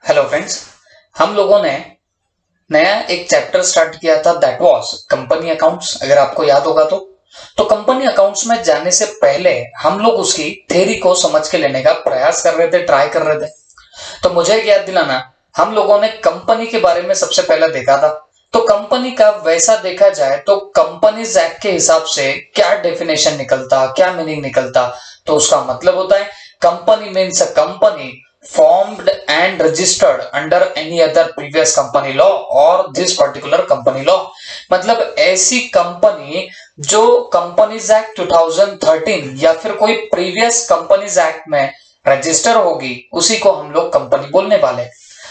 Hello friends, हम लोगों ने नया एक चैप्टर स्टार्ट किया था दैट वाज कंपनी अकाउंट्स। अगर आपको याद होगा तो कंपनी अकाउंट्स में जाने से पहले हम लोग उसकी थ्योरी को समझ के लेने का प्रयास कर रहे थे, ट्राई कर रहे थे। तो मुझे एक याद दिलाना, हम लोगों ने कंपनी के बारे में सबसे पहले देखा था। तो कंपनी का वैसा देखा जाए तो कंपनीज एक्ट के हिसाब से क्या डेफिनेशन निकलता, क्या मीनिंग निकलता, तो उसका मतलब होता है company means a company formed and registered under any other previous company law or this particular company law। मतलब ऐसी कंपनी जो कंपनीज एक्ट 2013 या फिर कोई प्रीवियस कंपनीज एक्ट में रजिस्टर होगी, उसी को हम लोग कंपनी बोलने वाले।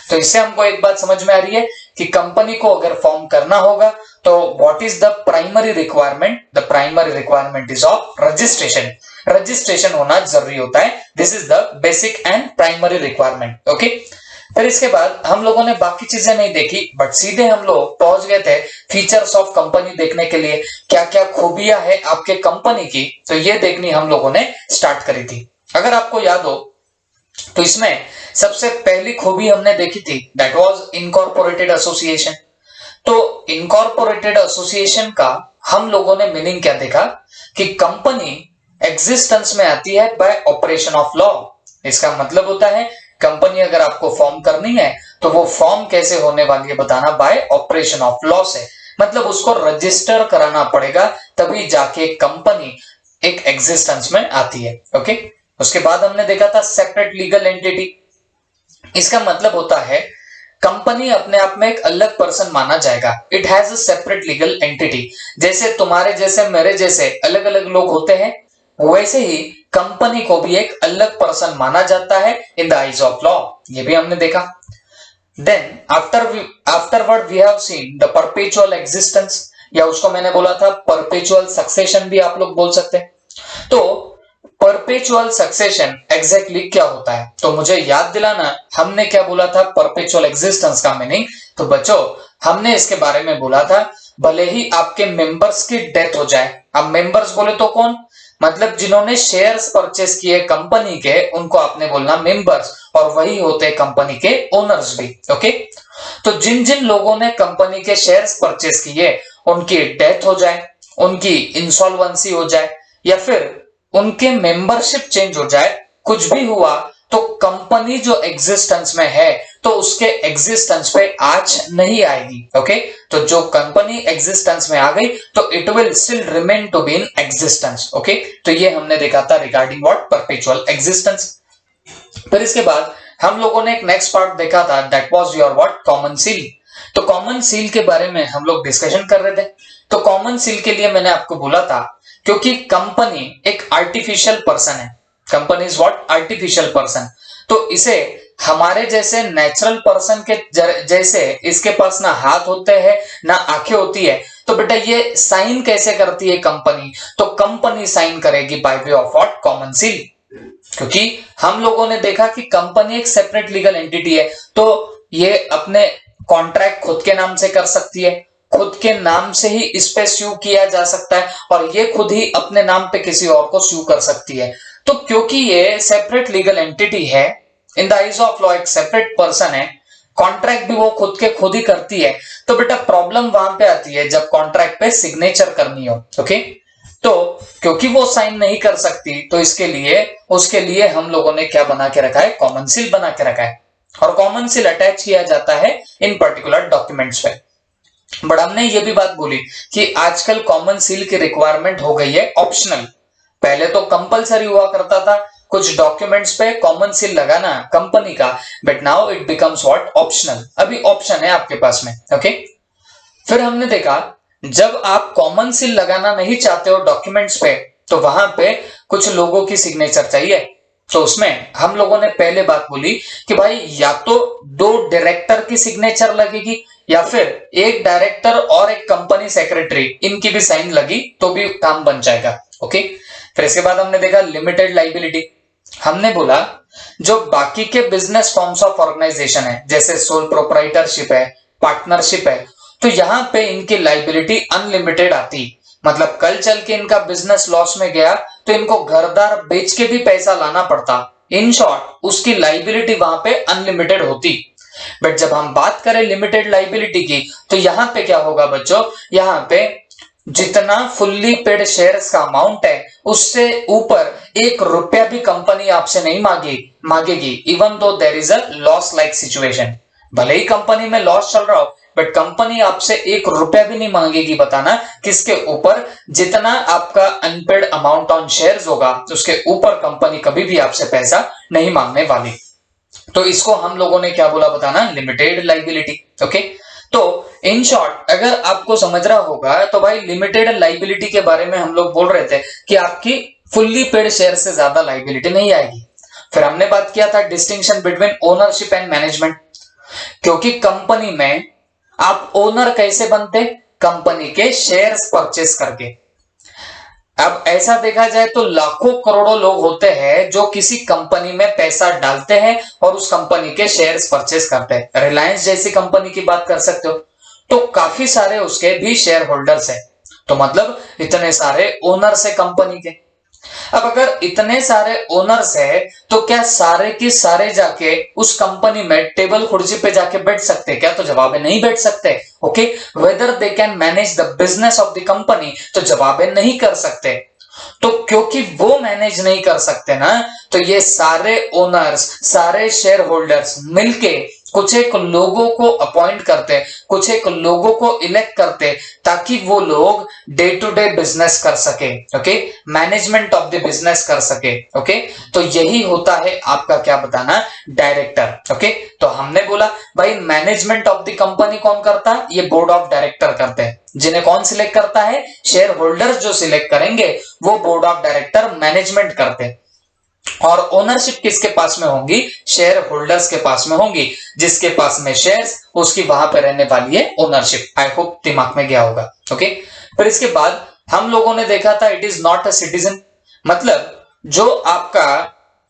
तो इससे हमको एक बात समझ में आ रही है कि कंपनी को अगर फॉर्म करना होगा तो what is the primary requirement? The primary requirement is of registration. Registration होना जरूरी होता है। This is the basic and primary requirement. Okay, फिर इसके बाद हम लोगों ने बाकी चीजें नहीं देखी, बट सीधे हम लोग पहुंच गए थे फीचर्स ऑफ कंपनी देखने के लिए। क्या क्या खूबियां है आपके कंपनी की, तो ये देखनी हम लोगों ने स्टार्ट करी थी। अगर आपको याद हो तो इसमें सबसे पहली खूबी हमने देखी थी दैट वाज इनकॉर्पोरेटेड एसोसिएशन। तो इनकॉर्पोरेटेड एसोसिएशन का हम लोगों ने मीनिंग क्या देखा कि कंपनी एग्जिस्टेंस में आती है बाय ऑपरेशन ऑफ लॉ। इसका मतलब होता है कंपनी अगर आपको फॉर्म करनी है तो वो फॉर्म कैसे होने वाली है बताना, बाय ऑपरेशन ऑफ लॉ से। मतलब उसको रजिस्टर कराना पड़ेगा तभी जाके कंपनी एक एग्जिस्टेंस में आती है। ओके, उसके बाद हमने देखा था सेपरेट लीगल एंटिटी। इसका मतलब होता है कंपनी अपने आप में एक अलग पर्सन माना जाएगा। It has a separate legal entity. जैसे तुम्हारे जैसे मेरे जैसे अलग अलग लोग होते हैं, वैसे ही कंपनी को भी एक अलग पर्सन माना जाता है in the eyes of law. ये भी हमने देखा। Then afterward we have seen the perpetual existence, या उसको मैंने बोला था परपेचुअल सक्सेशन भी आप लोग बोल सकते हैं। तो परपेचुअल सक्सेशन एग्जैक्टली क्या होता है, तो मुझे याद दिलाना हमने क्या बोला था परपेचुअल एग्जिस्टेंस का मीनिंग। तो बच्चों, हमने इसके बारे में बोला था भले ही आपके मेंबर्स की डेथ हो जाए। अब मेंबर्स बोले तो कौन? मतलब जिन्होंने शेयर्स परचेस किए कंपनी के, उनको आपने बोलना मेंबर्स, और वही होते कंपनी के ओनर्स भी। ओके, तो जिन जिन लोगों ने कंपनी के शेयर्स परचेस किए उनकी डेथ हो जाए, उनकी इंसॉल्वेंसी हो जाए, या फिर उनके मेंबरशिप चेंज हो जाए, कुछ भी हुआ, तो कंपनी जो एग्जिस्टेंस में है तो उसके एग्जिस्टेंस पे आंच नहीं आएगी। ओके, तो जो कंपनी एग्जिस्टेंस में आ गई तो it will still remain to be in existence. Okay, तो ये हमने देखा था रिगार्डिंग व्हाट परपेचुअल एग्जिस्टेंस। फिर इसके बाद हम लोगों ने एक नेक्स्ट पार्ट देखा था that was your what common seal. तो कॉमन सील के बारे में हम लोग डिस्कशन कर रहे थे। तो कॉमन सील के लिए मैंने आपको बोला था क्योंकि कंपनी एक आर्टिफिशियल पर्सन है। Company is what artificial person. तो इसे हमारे जैसे नेचुरल पर्सन के जैसे इसके पास ना हाथ होते हैं ना आंखें होती है, तो बेटा ये साइन कैसे करती है कंपनी? तो कंपनी साइन करेगी by way of what common seal. क्योंकि हम लोगों ने देखा कि कंपनी एक सेपरेट लीगल एंटिटी है, तो ये अपने कॉन्ट्रैक्ट खुद के नाम से कर सकती है, खुद के नाम से ही इस पे स्यू किया जा सकता है, और ये खुद ही अपने नाम पे किसी और को स्यू कर सकती है। तो क्योंकि ये सेपरेट लीगल एंटिटी है, in the eyes of law एक सेपरेट पर्सन है, कॉन्ट्रैक्ट भी वो खुद के खुद ही करती है, तो बेटा प्रॉब्लम वहां पे आती है जब कॉन्ट्रैक्ट पे सिग्नेचर करनी हो। ओके, तो क्योंकि वो साइन नहीं कर सकती तो इसके लिए उसके लिए हम लोगों ने क्या बना के रखा है? कॉमन सील बना के रखा है, और कॉमन सील अटैच किया जाता है इन पर्टिकुलर डॉक्यूमेंट्स पे। बट हमने ये भी बात बोली कि आजकल कॉमन सील की रिक्वायरमेंट हो गई है ऑप्शनल। पहले तो कंपलसरी हुआ करता था कुछ डॉक्यूमेंट्स पे कॉमन सील लगाना कंपनी का, but now it becomes what optional. अभी ऑप्शन है आपके पास में। ओके, फिर हमने देखा जब आप कॉमन सील लगाना नहीं चाहते हो डॉक्यूमेंट्स पे, तो वहां पे कुछ लोगों की सिग्नेचर चाहिए। तो उसमें हम लोगों ने पहले बात बोली कि भाई या तो दो डायरेक्टर की सिग्नेचर लगेगी, या फिर एक डायरेक्टर और एक कंपनी सेक्रेटरी, इनकी भी साइन लगी तो भी काम बन जाएगा। ओके, फिर इसके बाद हमने देखा लिमिटेड लाइबिलिटी। हमने बोला जो बाकी के बिजनेस फॉर्म्स ऑफ ऑर्गेनाइजेशन है, जैसे सोल प्रोप्राइटरशिप है, पार्टनरशिप है, तो यहां पे इनकी लाइबिलिटी अनलिमिटेड आती। मतलब कल चल के इनका बिजनेस लॉस में गया तो इनको घरदार बेच के भी पैसा लाना पड़ता। इन शॉर्ट उसकी लाइबिलिटी वहां पे अनलिमिटेड होती। बट जब हम बात करें लिमिटेड लाइबिलिटी की, तो यहां पे क्या होगा बच्चों, यहां पे जितना फुल्ली पेड शेयर्स का अमाउंट है उससे ऊपर 1 रुपया भी कंपनी आपसे नहीं मांगेगी, even though there is a loss like situation. भले ही कंपनी में लॉस चल रहा हो, बट कंपनी आपसे 1 रुपया भी नहीं मांगेगी बताना किसके ऊपर, जितना आपका अनपेड अमाउंट ऑन शेयर्स होगा उसके ऊपर कंपनी कभी भी आपसे पैसा नहीं मांगने वाली। तो इसको हम लोगों ने क्या बोला बताना, लिमिटेड लाइबिलिटी। ओके, तो इन शॉर्ट अगर आपको समझ रहा होगा तो भाई लिमिटेड लाइबिलिटी के बारे में हम लोग बोल रहे थे कि आपकी फुल्ली पेड शेयर से ज्यादा लाइबिलिटी नहीं आएगी। फिर हमने बात किया था distinction between ownership and management, क्योंकि कंपनी में आप ओनर कैसे बनते, कंपनी के शेयर्स परचेस करके। अब ऐसा देखा जाए तो लाखों करोड़ों लोग होते हैं जो किसी कंपनी में पैसा डालते हैं और उस कंपनी के शेयर्स परचेस करते हैं। रिलायंस जैसी कंपनी की बात कर सकते हो, तो काफी सारे उसके भी शेयर होल्डर्स हैं, तो मतलब इतने सारे ओनर्स है कंपनी के। अब अगर इतने सारे ओनर्स है तो क्या सारे के सारे जाके उस कंपनी में टेबल कुर्सी पे जाके बैठ सकते क्या, तो जवाब है नहीं बैठ सकते। Okay, whether they can manage the business of the company, तो जवाब है नहीं कर सकते। तो क्योंकि वो मैनेज नहीं कर सकते ना, तो ये सारे ओनर्स, सारे शेयर होल्डर्स मिलके कुछ एक लोगों को अपॉइंट करते, कुछ एक लोगों को इलेक्ट करते, ताकि वो लोग डे टू डे बिजनेस कर सके। Okay, management of the business कर सके। ओके, तो यही होता है आपका क्या बताना, डायरेक्टर। ओके, तो हमने बोला भाई मैनेजमेंट ऑफ द कंपनी कौन करता है, ये बोर्ड ऑफ डायरेक्टर करते हैं। जिन्हें कौन सिलेक्ट करता है, शेयर होल्डर्स जो सिलेक्ट करेंगे वो बोर्ड ऑफ डायरेक्टर मैनेजमेंट करते हैं। और ओनरशिप किसके पास में होंगी, शेयर होल्डर्स के पास में होंगी। जिसके पास में शेयर्स उसकी वहां पे रहने वाली है ओनरशिप। आई होप दिमाग में गया होगा। ओके, फिर इसके बाद हम लोगों ने देखा था it is not a citizen, मतलब जो आपका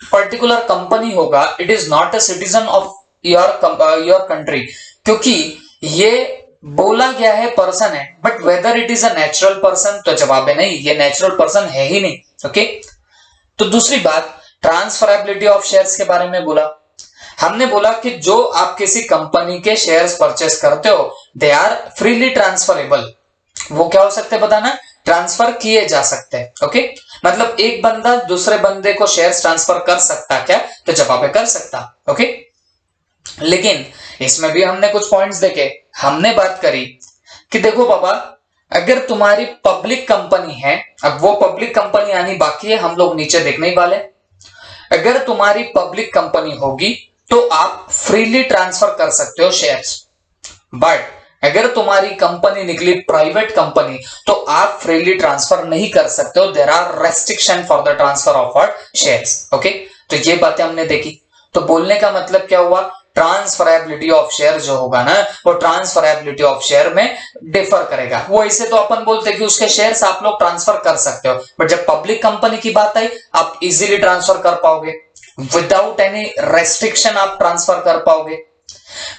पर्टिकुलर कंपनी होगा it is not a citizen of your country, क्योंकि ये बोला गया है पर्सन है, but whether it is a natural person, तो जवाब है नहीं, ये नेचुरल पर्सन है ही नहीं। ओके, तो दूसरी बात ट्रांसफरेबिलिटी ऑफ शेयर्स के बारे में बोला। हमने बोला कि जो आप किसी कंपनी के शेयर्स परचेस करते हो दे आर फ्रीली ट्रांसफरेबल। वो क्या हो सकते हैं बताना, ट्रांसफर किए जा सकते हैं। ओके, मतलब एक बंदा दूसरे बंदे को शेयर्स ट्रांसफर कर सकता क्या, तो जवाब है कर सकता। ओके, लेकिन इसमें भी हमने कुछ पॉइंट्स देखे। हमने बात करी कि देखो बाबा, अगर तुम्हारी पब्लिक कंपनी है, अब वो पब्लिक कंपनी आनी बाकी है, हम लोग नीचे देखने ही वाले। अगर तुम्हारी पब्लिक कंपनी होगी तो आप फ्रीली ट्रांसफर कर सकते हो शेयर्स, बट अगर तुम्हारी कंपनी निकली प्राइवेट कंपनी तो आप फ्रीली ट्रांसफर नहीं कर सकते हो। There are restriction for the transfer of shares. Okay, तो ये बातें हमने देखी। तो बोलने का मतलब क्या हुआ, ट्रांसफरेबिलिटी ऑफ शेयर जो होगा ना, वो ट्रांसफरेबिलिटी ऑफ शेयर में डिफर करेगा। वो ऐसे तो अपन बोलते हैं कि उसके शेयर्स आप लोग ट्रांसफर कर सकते हो, बट जब पब्लिक कंपनी की बात आई आप इजीली ट्रांसफर कर पाओगे, विदाउट एनी रेस्ट्रिक्शन आप ट्रांसफर कर पाओगे।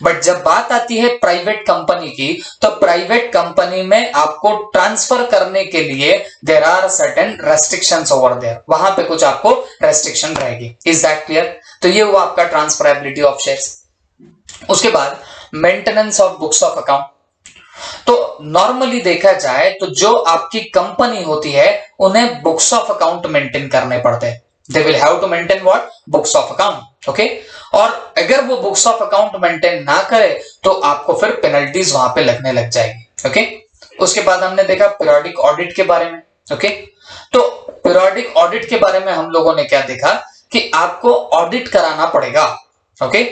बट जब बात आती है प्राइवेट कंपनी की, तो प्राइवेट कंपनी में आपको ट्रांसफर करने के लिए there are certain restrictions over there, वहां पे कुछ आपको रेस्ट्रिक्शन रहेगी। Is that clear? तो ये हुआ आपका ट्रांसफरेबिलिटी ऑफ शेयर्स। उसके बाद maintenance of books of account. तो नॉर्मली देखा जाए तो जो आपकी कंपनी होती है उन्हें बुक्स ऑफ अकाउंट मेंटेन करने पड़ते हैं। They will have to maintain what, books of account. Okay, और अगर वो बुक्स ऑफ अकाउंट मेंटेन ना करे तो आपको फिर पेनल्टीज वहां पे लगने लग जाएगी। ओके, उसके बाद हमने देखा पीरियोडिक ऑडिट के बारे में। ओके, तो पीरियोडिक ऑडिट के बारे में हम लोगों ने क्या देखा कि आपको ऑडिट कराना पड़ेगा। ओके,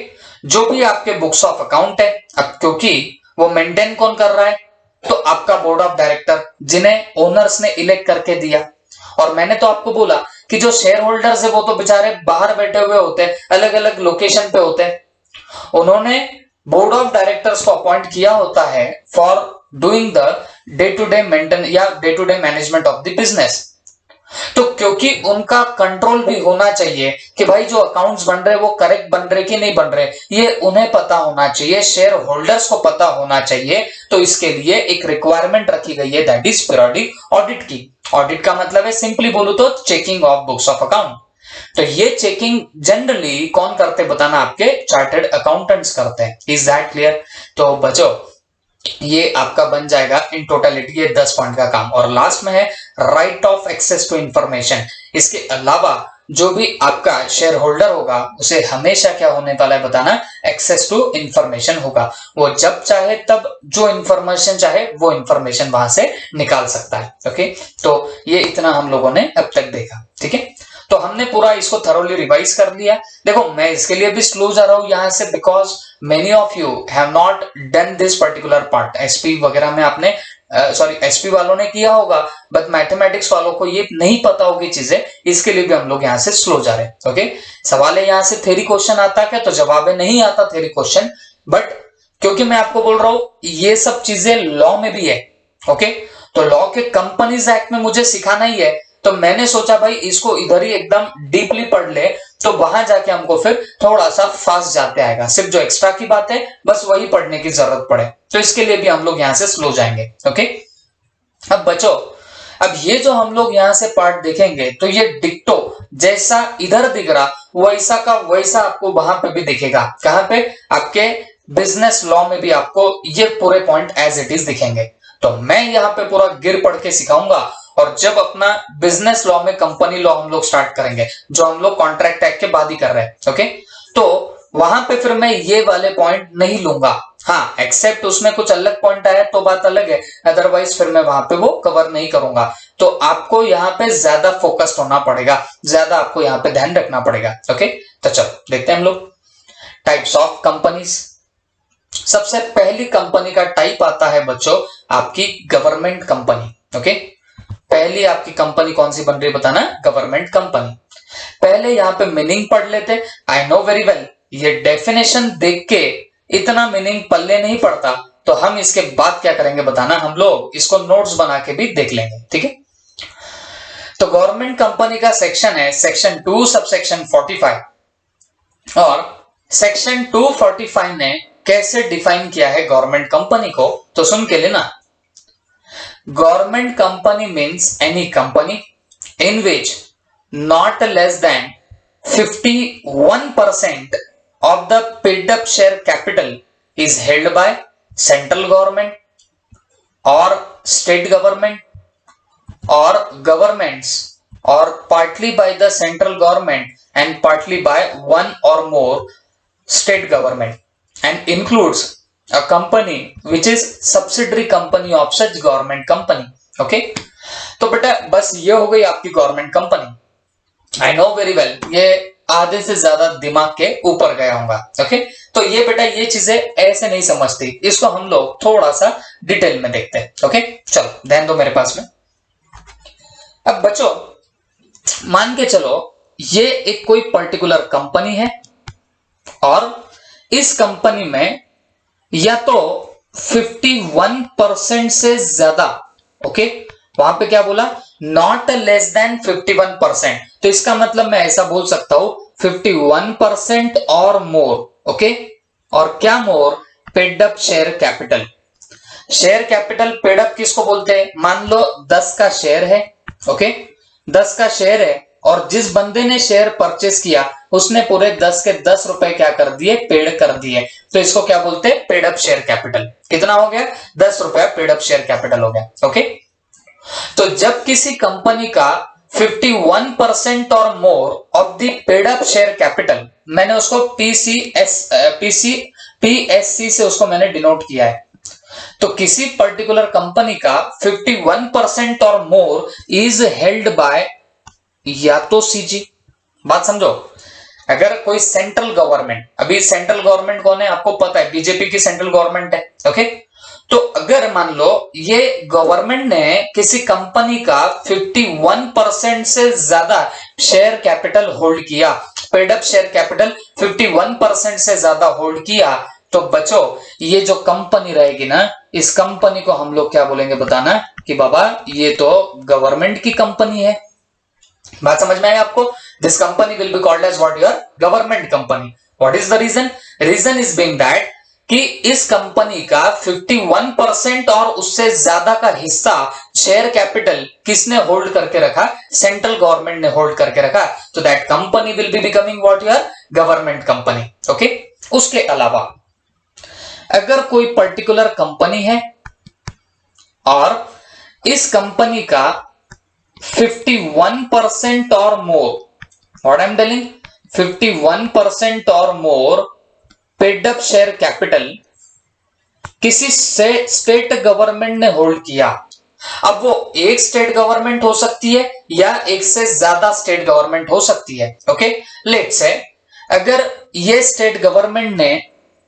जो भी आपके बुक्स ऑफ अकाउंट है, अब क्योंकि वो मेंटेन कौन कर रहा है, तो आपका बोर्ड ऑफ डायरेक्टर, जिन्हें ओनर्स ने इलेक्ट करके दिया। और मैंने तो आपको बोला कि जो शेयर होल्डर्स है वो तो बेचारे बाहर बैठे हुए होते हैं, अलग अलग लोकेशन पे होते हैं। उन्होंने बोर्ड ऑफ डायरेक्टर्स को अपॉइंट किया होता है for doing the day to day maintain या day to day management of the business. तो क्योंकि उनका कंट्रोल भी होना चाहिए कि भाई जो अकाउंट्स बन रहे वो करेक्ट बन रहे कि नहीं बन रहे, ये उन्हें पता होना चाहिए, शेयर होल्डर्स को पता होना चाहिए। तो इसके लिए एक रिक्वायरमेंट रखी गई है, दैट इज पीरियोडिक ऑडिट की। ऑडिट का मतलब है सिंपली बोलूं तो checking of books of account. तो ये चेकिंग जनरली कौन करते बताना, आपके चार्टर्ड अकाउंटेंट्स करते हैं। Is that clear? तो बच्चों ये आपका बन जाएगा इन टोटलिटी ये 10 पॉइंट का काम। और लास्ट में है right of access to information. इसके अलावा जो भी आपका शेयर होल्डर होगा उसे हमेशा क्या होने वाला है बताना, एक्सेस टू इंफॉर्मेशन होगा। वो जब चाहे तब जो इंफॉर्मेशन चाहे वो इंफॉर्मेशन वहां से निकाल सकता है। ओके, तो ये इतना हम लोगों ने अब तक देखा। ठीक है, तो हमने पूरा इसको थरोली रिवाइज कर लिया। देखो मैं इसके लिए भी स्लो जा रहा हूं यहां से, because many of you have not done this particular part. SP वगैरह में आपने एसपी वालों ने किया होगा, बट मैथमेटिक्स वालों को ये नहीं पता होगी चीजें, इसके लिए भी हम लोग यहाँ से स्लो जा रहे हैं। ओके, सवाल है यहाँ से थ्योरी क्वेश्चन आता है क्या, तो जवाब है नहीं आता थ्योरी क्वेश्चन, बट क्योंकि मैं आपको बोल रहा हूं ये सब चीजें लॉ में भी है। ओके, तो लॉ के कंपनीज एक्ट में मुझे सिखाना ही है, तो मैंने सोचा भाई इसको इधर ही एकदम डीपली पढ़ ले, तो वहां जाके हमको फिर थोड़ा सा फास्ट जाते आएगा। सिर्फ जो एक्स्ट्रा की बात है बस वही पढ़ने की जरूरत पड़े, तो इसके लिए भी हम लोग यहां से स्लो जाएंगे। ओके, अब बच्चों अब ये जो हम लोग यहां से पार्ट देखेंगे तो ये डिक्टो जैसा इधर दिख रहा वैसा का वैसा आपको वहां पे भी दिखेगा। कहां पे? आपके बिजनेस लॉ में भी आपको ये पूरे पॉइंट एज इट इज दिखेंगे। तो मैं यहाँ पे पूरा गिर पढ़ के सिखाऊंगा, और जब अपना बिजनेस लॉ में कंपनी लॉ हम लोग स्टार्ट करेंगे, जो हम लोग कॉन्ट्रैक्ट एक्ट के बाद ही कर रहे हैं। ओके, तो वहां पे फिर मैं ये वाले पॉइंट नहीं लूंगा। हाँ, एक्सेप्ट उसमें कुछ अलग पॉइंट आया तो बात अलग है, अदरवाइज फिर मैं वहां पे वो कवर नहीं करूंगा। तो आपको यहाँ पे ज्यादा फोकस्ड होना पड़ेगा, ज्यादा आपको यहाँ पे ध्यान रखना पड़ेगा। ओके, तो चलो देखते हैं हम लोग टाइप्स ऑफ कंपनीज। सबसे पहली कंपनी का टाइप आता है बच्चों आपकी गवर्नमेंट कंपनी। ओके, पहली आपकी कंपनी कौन सी बन रही है बताना, गवर्नमेंट कंपनी। पहले यहां पे मीनिंग पढ़ लेते। आई नो वेरी वेल ये डेफिनेशन देख के इतना मीनिंग पल्ले नहीं पड़ता, तो हम इसके बाद क्या करेंगे बताना, हम लोग इसको नोट्स बना के भी देख लेंगे। ठीक है, तो गवर्नमेंट कंपनी का सेक्शन है सेक्शन 2 सबसेक्शन 45, और सेक्शन 245 ने कैसे डिफाइन किया है गवर्नमेंट कंपनी को, तो सुन के लेना। Government company means any company in which not less than 51% of the paid up share capital is held by central government or state government or governments, or partly by the central government and partly by one or more state government, and includes a company which is subsidiary company of such government company. Okay, तो बेटा बस ये हो गई आपकी government company. I know very well ये आधे से ज्यादा दिमाग के ऊपर गया होगा। ओके, तो ये बेटा ये चीजें ऐसे नहीं समझती, इसको हम लोग थोड़ा सा डिटेल में देखते हैं। ओके, चलो ध्यान दो मेरे पास में। अब बच्चों मान के चलो ये एक कोई पर्टिकुलर कंपनी है, और इस कंपनी में या तो 51% से ज्यादा, ओके वहां पे क्या बोला, नॉट लेस देन 51%, तो इसका मतलब मैं ऐसा बोल सकता हूं 51% और मोर। ओके, और क्या more, paid up share capital. Share capital paid up किसको बोलते हैं, मान लो 10 का शेयर है। ओके, 10 का शेयर है और जिस बंदे ने शेयर परचेस किया उसने पूरे 10 के 10 रुपए क्या कर दिए, पेड कर दिए, तो इसको क्या बोलते हैं, पेड अप शेयर कैपिटल। कितना हो गया, 10 रुपया पेड अप शेयर कैपिटल हो गया। ओके, तो जब किसी कंपनी का 51% और more of the paid up share capital, मैंने उसको पीएससी से उसको मैंने डिनोट किया है, तो किसी पर्टिकुलर कंपनी का 51% और मोर इज हेल्ड बाय या तो सीजी, बात समझो, अगर कोई सेंट्रल गवर्नमेंट, अभी सेंट्रल गवर्नमेंट कौन है आपको पता है, बीजेपी की सेंट्रल गवर्नमेंट है। ओके, तो अगर मान लो ये गवर्नमेंट ने किसी कंपनी का 51% से ज्यादा शेयर कैपिटल होल्ड किया, पेड अप शेयर कैपिटल 51% से ज्यादा होल्ड किया, तो बच्चों ये जो कंपनी रहेगी ना, इस कंपनी को हम लोग क्या बोलेंगे बताना, कि बाबा ये तो गवर्नमेंट की कंपनी है। बात समझ में आया आपको, this company will be called as what, your government company. What is the reason, reason is being that कि इस कंपनी का 51% और उससे ज्यादा का हिस्सा शेयर कैपिटल किसने होल्ड करके रखा, सेंट्रल गवर्नमेंट ने होल्ड करके रखा, तो that company will be becoming what your government company. Okay, उसके अलावा अगर कोई पर्टिकुलर कंपनी है और इस कंपनी का 51% और मोर, व्हाट आई एम टेलिंग, 51% और मोर पेड अप शेयर कैपिटल किसी से स्टेट गवर्नमेंट ने होल्ड किया। अब वो एक स्टेट गवर्नमेंट हो सकती है या एक से ज्यादा स्टेट गवर्नमेंट हो सकती है। ओके, लेट्स से अगर ये स्टेट गवर्नमेंट ने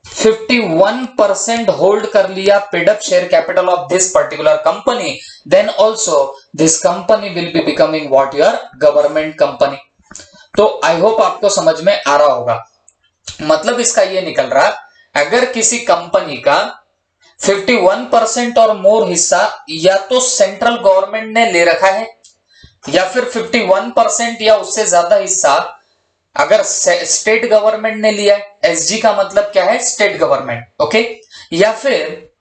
51% होल्ड कर लिया paid up share capital of this particular company, then also this company will be becoming what your government company. तो आई होप आपको समझ में आ रहा होगा। मतलब इसका ये निकल रहा, अगर किसी कंपनी का 51% और मोर हिस्सा या तो सेंट्रल गवर्नमेंट ने ले रखा है या फिर 51% या उससे ज्यादा हिस्सा अगर स्टेट गवर्नमेंट ने लिया है, एसजी का मतलब क्या है, स्टेट गवर्नमेंट। ओके, या फिर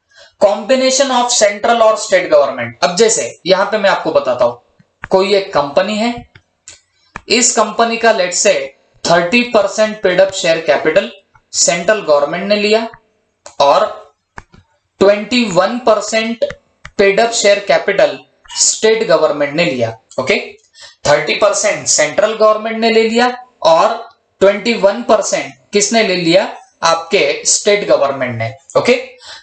कॉम्बिनेशन ऑफ सेंट्रल और स्टेट गवर्नमेंट। अब जैसे यहां पे मैं आपको बताता हूं, कोई एक कंपनी है, इस कंपनी का let's say 30% paid up share capital central government ने लिया और 21% paid up share capital state government ने लिया। ओके, 30% सेंट्रल गवर्नमेंट ने ले लिया और 21% किसने ले लिया, आपके स्टेट गवर्नमेंट ने। ओके,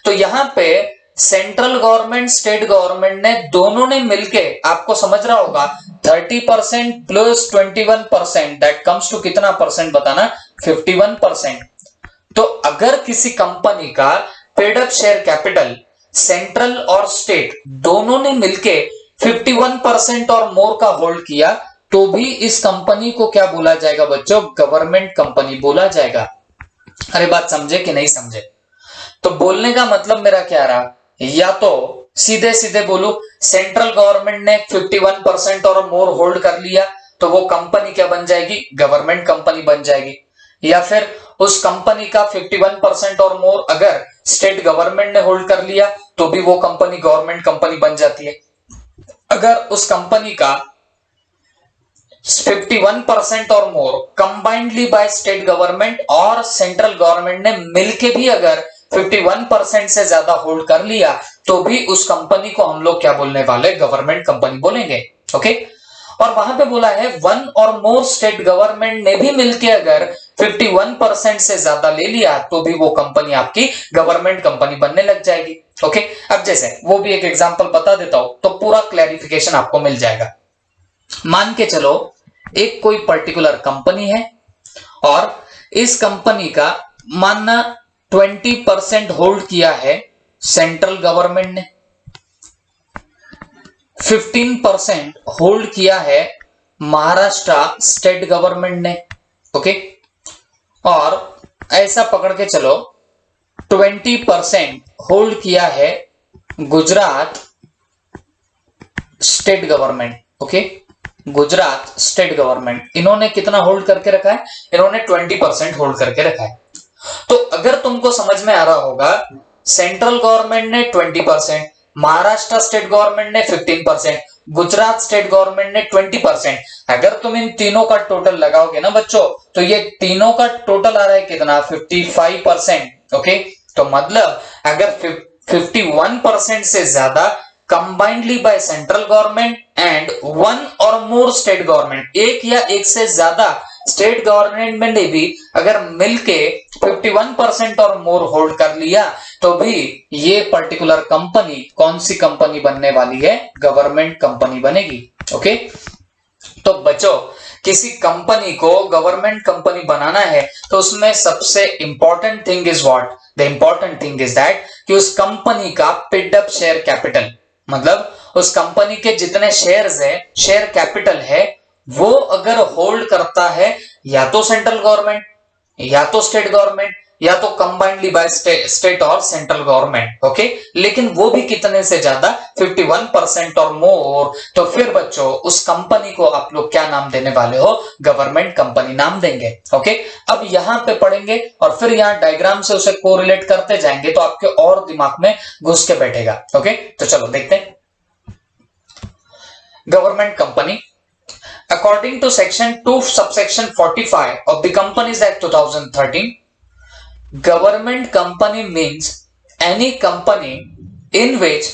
तो यहां पे सेंट्रल गवर्नमेंट स्टेट गवर्नमेंट ने दोनों ने मिलके, आपको समझ रहा होगा, 30% प्लस 21% दैट कम्स टू कितना परसेंट बताना, 51%। तो अगर किसी कंपनी का paid up share capital central और स्टेट दोनों ने मिलके 51% और मोर का होल्ड किया, तो भी इस कंपनी को क्या बोला जाएगा बच्चों, गवर्नमेंट कंपनी बोला जाएगा। अरे बात समझे कि नहीं समझे? तो बोलने का मतलब मेरा क्या रहा, या तो सीधे सीधे बोलू, सेंट्रल गवर्नमेंट ने 51% और मोर होल्ड कर लिया तो वो कंपनी क्या बन जाएगी, गवर्नमेंट कंपनी बन जाएगी। या फिर उस कंपनी का 51% और मोर अगर स्टेट गवर्नमेंट ने होल्ड कर लिया तो भी वो कंपनी गवर्नमेंट कंपनी बन जाती है। अगर उस कंपनी का 51% और मोर कंबाइंडली बाय स्टेट गवर्नमेंट और सेंट्रल गवर्नमेंट ने मिलके भी अगर 51% से ज्यादा होल्ड कर लिया तो भी उस कंपनी को हम लोग क्या बोलने वाले, गवर्नमेंट कंपनी बोलेंगे। ओके, और वहां पे बोला है वन और मोर स्टेट गवर्नमेंट ने भी मिलके अगर 51% से ज्यादा ले लिया तो भी वो कंपनी आपकी गवर्नमेंट कंपनी बनने लग जाएगी। ओके, अब जैसे वो भी एक एग्जांपल बता देता हूं तो पूरा क्लैरिफिकेशन आपको मिल जाएगा। मान के चलो एक कोई पर्टिकुलर कंपनी है और इस कंपनी का मानना 20% होल्ड किया है सेंट्रल गवर्नमेंट ने, 15% होल्ड किया है महाराष्ट्र स्टेट गवर्नमेंट ने। ओके, और ऐसा पकड़ के चलो 20% होल्ड किया है Gujarat state government. Okay, Gujarat state government, इन्होंने कितना होल्ड करके रखा है, इन्होंने 20% होल्ड करके रखा है। तो अगर तुमको समझ में आ रहा होगा, सेंट्रल गवर्नमेंट ने 20%, महाराष्ट्र स्टेट गवर्नमेंट ने 15%, गुजरात स्टेट गवर्नमेंट ने 20%, अगर तुम इन तीनों का टोटल लगाओगे ना बच्चों तो ये तीनों का टोटल आ रहा है कितना, 55%। ओके, तो मतलब अगर 51% से ज्यादा combinedly by central government and one और मोर स्टेट गवर्नमेंट, एक या एक से ज्यादा स्टेट गवर्नमेंट में ने भी अगर मिलके 51% और मोर होल्ड कर लिया तो भी ये पर्टिकुलर कंपनी कौन सी कंपनी बनने वाली है, गवर्नमेंट कंपनी बनेगी। ओके, तो बच्चों किसी कंपनी को गवर्नमेंट कंपनी बनाना है तो उसमें सबसे important thing is what, the important thing is that कि उस कंपनी का पेड अप शेयर कैपिटल, मतलब उस कंपनी के जितने शेयर्स है, शेयर कैपिटल है, वो अगर होल्ड करता है या तो सेंट्रल गवर्नमेंट या तो स्टेट गवर्नमेंट या तो कंबाइंडली बाय स्टेट और सेंट्रल गवर्नमेंट। ओके, लेकिन वो भी कितने से ज्यादा, 51% और मोर, तो फिर बच्चों उस कंपनी को आप लोग क्या नाम देने वाले हो, गवर्नमेंट कंपनी नाम देंगे। ओके, अब यहां पे पढ़ेंगे और फिर यहां डायग्राम से उसे कोरिलेट करते जाएंगे तो आपके और दिमाग में घुस के बैठेगा। ओके, तो चलो देखते हैं। Government company, according to section 2 subsection 45 of the Companies Act 2013, government company means any company in which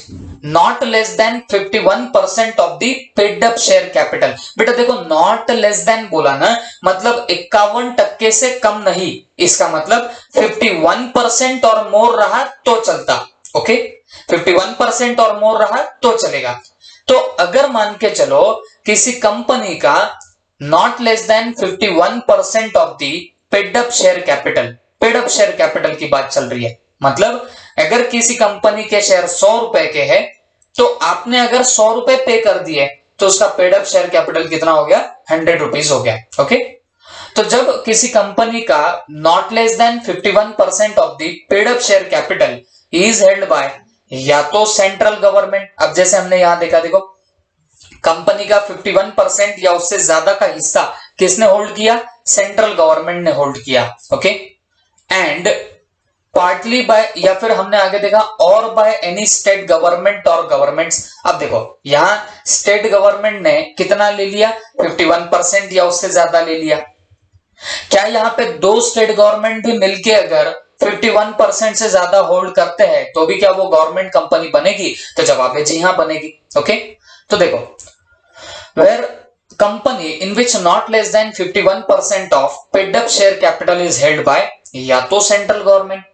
not less than 51% of the paid up share capital। बेटा देखो not less than बोला ना, मतलब 51% से कम नहीं, इसका मतलब 51% और मोर रहा तो चलता। ओके, 51% और मोर रहा तो चलेगा। तो अगर मान के चलो किसी कंपनी का not less than 51% of the paid up share capital, paid up share capital की बात चल रही है, मतलब अगर किसी कंपनी के शेयर 100 रुपए के हैं तो आपने अगर 100 रुपए पे कर दिए तो उसका पेड अप शेयर कैपिटल कितना हो गया, 100 रुपीज हो गया। ओके, तो जब किसी कंपनी का not less than 51% of the paid up share capital is held by या तो सेंट्रल गवर्नमेंट, अब जैसे हमने यहां देखा, देखो कंपनी का 51% या उससे ज्यादा का हिस्सा किसने होल्ड किया, सेंट्रल गवर्नमेंट ने होल्ड किया। ओके, एंड पार्टली बाय, या फिर हमने आगे देखा और बाय एनी स्टेट गवर्नमेंट और गवर्नमेंट्स। अब देखो यहां स्टेट गवर्नमेंट ने कितना ले लिया, 51% या उससे ज्यादा ले लिया। क्या यहां पे दो स्टेट गवर्नमेंट भी मिलके अगर 51% से ज्यादा होल्ड करते हैं तो भी क्या वो गवर्नमेंट कंपनी बनेगी, तो जवाब है जी हां बनेगी। ओके, तो देखो where company in which not less than 51% of paid up share capital is held by या तो सेंट्रल गवर्नमेंट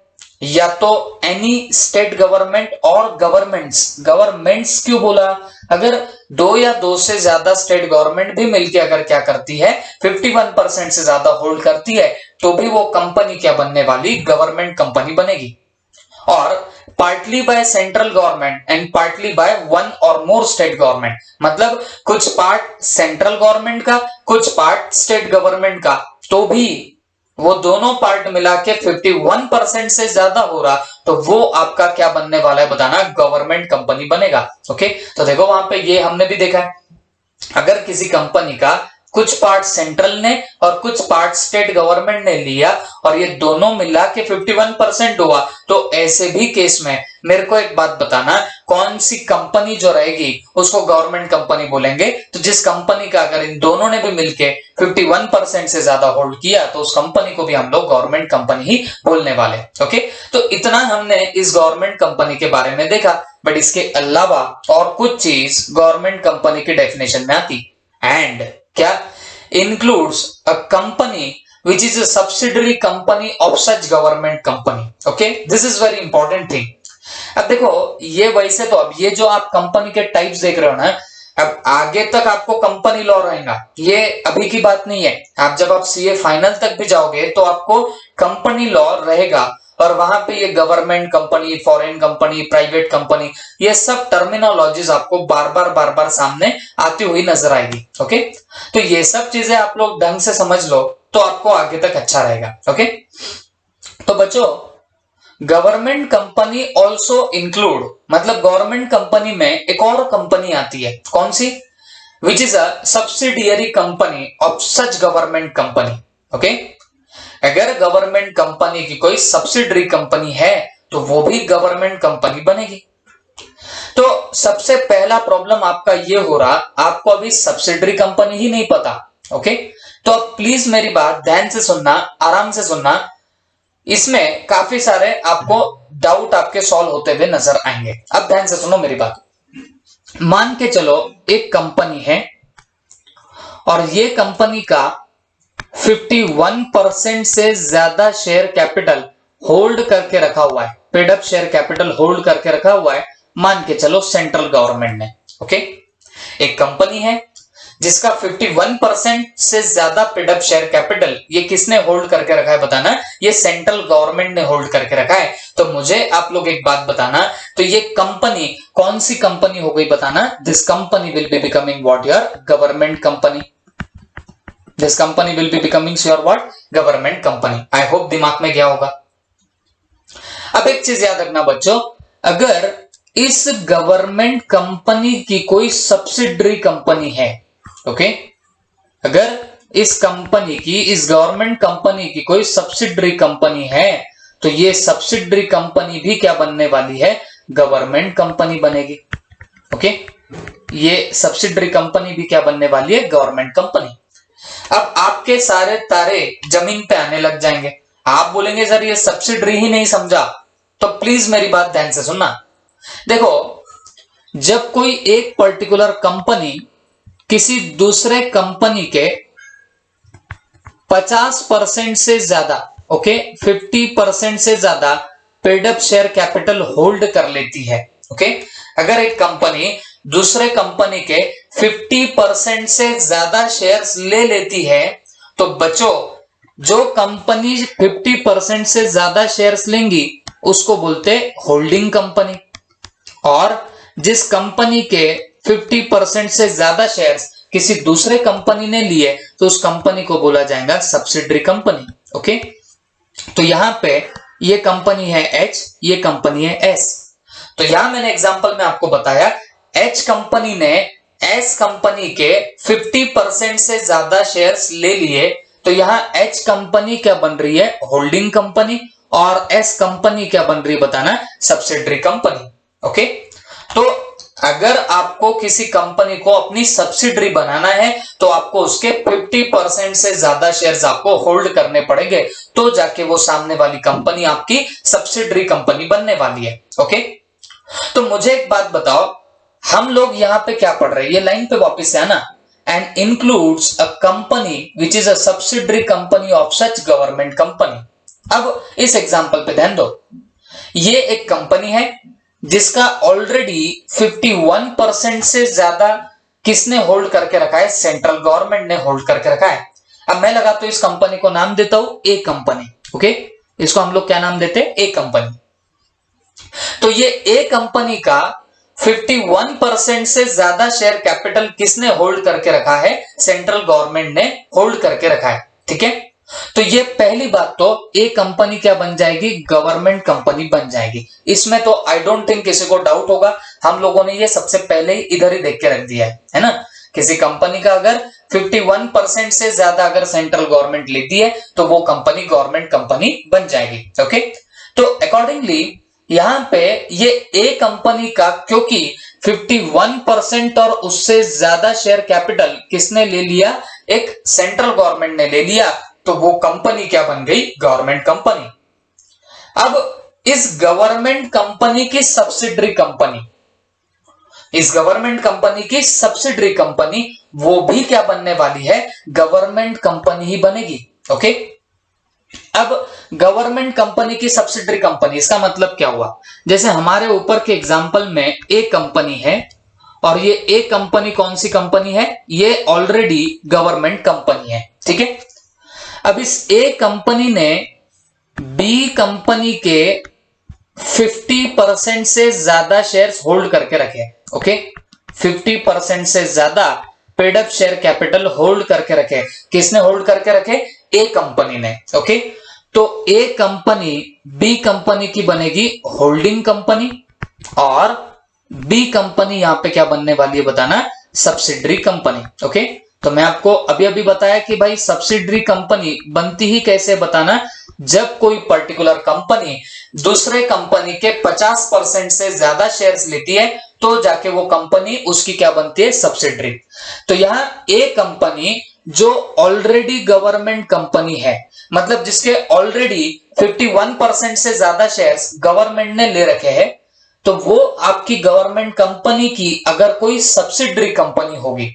या तो एनी स्टेट गवर्नमेंट और गवर्नमेंट्स क्यों बोला, अगर दो या दो से ज्यादा स्टेट गवर्नमेंट भी मिलकर अगर क्या करती है, 51% से ज्यादा होल्ड करती है तो भी वो कंपनी क्या बनने वाली, गवर्नमेंट कंपनी बनेगी। और partly by central government and partly by one और मोर स्टेट गवर्नमेंट, मतलब कुछ पार्ट सेंट्रल गवर्नमेंट का कुछ पार्ट स्टेट गवर्नमेंट का, तो भी वो दोनों पार्ट मिला के 51% से ज्यादा हो रहा तो वो आपका क्या बनने वाला है बताना, गवर्नमेंट कंपनी बनेगा। ओके, तो देखो वहां पे ये हमने भी देखा है, अगर किसी कंपनी का कुछ पार्ट सेंट्रल ने और कुछ पार्ट स्टेट गवर्नमेंट ने लिया और ये दोनों मिला के 51% हुआ, तो ऐसे भी केस में मेरे को एक बात बताना, कौन सी कंपनी जो रहेगी उसको गवर्नमेंट कंपनी बोलेंगे, तो जिस कंपनी का अगर इन दोनों ने भी मिलके 51% से ज्यादा होल्ड किया तो उस कंपनी को भी हम लोग गवर्नमेंट कंपनी ही बोलने वाले। ओके, तो इतना हमने इस गवर्नमेंट कंपनी के बारे में देखा, बट इसके अलावा और कुछ चीज गवर्नमेंट कंपनी की डेफिनेशन में आती, एंड क्या includes a company which is a subsidiary company of such government company। okay, this is very important thing। अब देखो ये वैसे तो अब ये जो आप कंपनी के टाइप्स देख रहे हो ना, अब आगे तक आपको कंपनी लॉ रहेगा, ये अभी की बात नहीं है। आप जब आप सीए फाइनल तक भी जाओगे तो आपको कंपनी लॉ रहेगा और वहां पे ये government company, foreign company, private company, ये सब टर्मिनोलॉजीज आपको बार बार सामने आती हुई नजर आएगी। ओके, तो ये सब चीजें आप लोग ढंग से समझ लो तो आपको आगे तक अच्छा रहेगा। ओके, तो बच्चों गवर्नमेंट कंपनी ऑल्सो इंक्लूड, मतलब गवर्नमेंट कंपनी में एक और कंपनी आती है, कौन सी, which is a subsidiary company of such government company. Okay, अगर गवर्नमेंट कंपनी की कोई सब्सिडरी कंपनी है तो वो भी गवर्नमेंट कंपनी बनेगी। तो सबसे पहला प्रॉब्लम आपका ये हो रहा, आपको अभी सब्सिडरी कंपनी ही नहीं पता। ओके, तो अब प्लीज मेरी बात ध्यान से सुनना, आराम से सुनना, इसमें काफी सारे आपको डाउट आपके सॉल्व होते हुए नजर आएंगे। अब ध्यान से सुनो मेरी बात। मान के चलो एक कंपनी है और ये कंपनी का 51% से ज्यादा शेयर कैपिटल होल्ड करके रखा हुआ है, paid up share capital hold करके रखा हुआ है, मान के चलो सेंट्रल गवर्नमेंट ने। ओके, एक कंपनी है जिसका 51% से ज्यादा पेड अप शेयर कैपिटल ये किसने होल्ड करके रखा है बताना, ये सेंट्रल गवर्नमेंट ने होल्ड करके रखा है। तो मुझे आप लोग एक बात बताना, तो ये कंपनी कौन सी कंपनी हो गई बताना, this company will be becoming what, your government company. This company will be becoming your what, government company। I hope दिमाग में गया होगा। अब एक चीज याद रखना बच्चों, अगर इस गवर्नमेंट कंपनी की कोई सब्सिडरी कंपनी है, ओके, अगर इस गवर्नमेंट कंपनी की कोई सब्सिडरी कंपनी है, तो ये सब्सिडरी कंपनी भी क्या बनने वाली है, गवर्नमेंट कंपनी बनेगी। ओके, ये सब्सिडरी कंपनी भी क्या बनने वाली है, गवर्नमेंट कंपनी। अब आपके सारे तारे जमीन पे आने लग जाएंगे। आप बोलेंगे सर ये सब्सिडरी ही नहीं समझा, तो प्लीज मेरी बात ध्यान से सुनना। देखो, जब कोई एक पर्टिकुलर कंपनी किसी दूसरे कंपनी के 50% से ज्यादा, ओके, 50% से ज्यादा paid up share capital hold कर लेती है, ओके, अगर एक कंपनी दूसरे कंपनी के 50% से ज्यादा शेयर्स ले लेती है, तो बच्चों जो कंपनी 50% से ज्यादा शेयर्स लेंगी उसको बोलते हैं होल्डिंग कंपनी, और जिस कंपनी के 50% से ज्यादा शेयर्स किसी दूसरे कंपनी ने लिए तो उस कंपनी को बोला जाएगा सब्सिडरी कंपनी। ओके, तो यहां पे ये कंपनी है H, ये कंपनी है S। तो यहां मैंने एग्जांपल में आपको बताया H कंपनी ने S कंपनी के 50% से ज्यादा शेयर्स ले लिए, तो यहां H कंपनी क्या बन रही है, होल्डिंग कंपनी, और S कंपनी क्या बन रही है बताना, सब्सिडरी कंपनी। ओके, तो अगर आपको किसी कंपनी को अपनी सब्सिडरी बनाना है तो आपको उसके 50% से ज्यादा शेयर्स आपको होल्ड करने पड़ेंगे, तो जाके वो सामने वाली कंपनी आपकी सब्सिडरी कंपनी बनने वाली है। ओके, तो मुझे एक बात बताओ, हम लोग यहां पे क्या पढ़ रहे हैं, ये लाइन पे वापस है ना, and includes a company which is a subsidiary company of such government company. अब इस एग्जांपल पे ध्यान दो, ये एक कंपनी है जिसका ऑलरेडी 51% से ज्यादा किसने होल्ड करके रखा है, सेंट्रल गवर्नमेंट ने होल्ड करके रखा है। अब मैं लगाता हूं इस कंपनी को नाम देता हूं ए कंपनी। ओके, इसको हम लोग क्या नाम देते हैं, ए कंपनी। तो ये ए कंपनी का 51% से ज्यादा शेयर कैपिटल किसने होल्ड करके रखा है, सेंट्रल गवर्नमेंट ने होल्ड करके रखा है। ठीक है, तो ये पहली बात, तो ए कंपनी क्या बन जाएगी, गवर्नमेंट कंपनी बन जाएगी। इसमें तो आई डोंट थिंक किसी को डाउट होगा, हम लोगों ने ये सबसे पहले ही इधर ही देख के रख दिया है ना। किसी कंपनी का अगर 51% से ज्यादा अगर सेंट्रल गवर्नमेंट लेती है तो वो कंपनी गवर्नमेंट कंपनी बन जाएगी। ओके, तो अकॉर्डिंगली यहां पे ये ए कंपनी का क्योंकि 51% और उससे ज्यादा शेयर कैपिटल किसने ले लिया, एक सेंट्रल गवर्नमेंट ने ले लिया, तो वो कंपनी क्या बन गई, गवर्नमेंट कंपनी। अब इस गवर्नमेंट कंपनी की सब्सिडरी कंपनी, इस गवर्नमेंट कंपनी की सब्सिडरी कंपनी वो भी क्या बनने वाली है, गवर्नमेंट कंपनी ही बनेगी। ओके, अब गवर्नमेंट कंपनी की सब्सिडरी कंपनी, इसका मतलब क्या हुआ, जैसे हमारे ऊपर के एग्जांपल में ए कंपनी है, और ये ए कंपनी कौन सी कंपनी है, ये ऑलरेडी गवर्नमेंट कंपनी है। ठीक है, अब इस ए कंपनी ने बी कंपनी के 50% से ज्यादा शेयर्स होल्ड करके रखे। ओके, 50% से ज्यादा paid up share capital hold करके रखे। किसने होल्ड करके रखे, ए कंपनी ने। ओके, तो ए कंपनी बी कंपनी की बनेगी होल्डिंग कंपनी, और बी कंपनी यहां पे क्या बनने वाली है बताना, सब्सिडरी कंपनी। ओके, तो मैं आपको अभी अभी बताया कि भाई सब्सिडरी कंपनी बनती ही कैसे बताना, जब कोई पर्टिकुलर कंपनी दूसरे कंपनी के 50% से ज्यादा शेयर्स लेती है तो जाके वो कंपनी उसकी क्या बनती है, सब्सिडरी। तो यहां ए कंपनी जो ऑलरेडी गवर्नमेंट कंपनी है, मतलब जिसके ऑलरेडी 51% से ज्यादा शेयर्स गवर्नमेंट ने ले रखे हैं, तो वो आपकी गवर्नमेंट कंपनी की अगर कोई सब्सिडरी कंपनी होगी,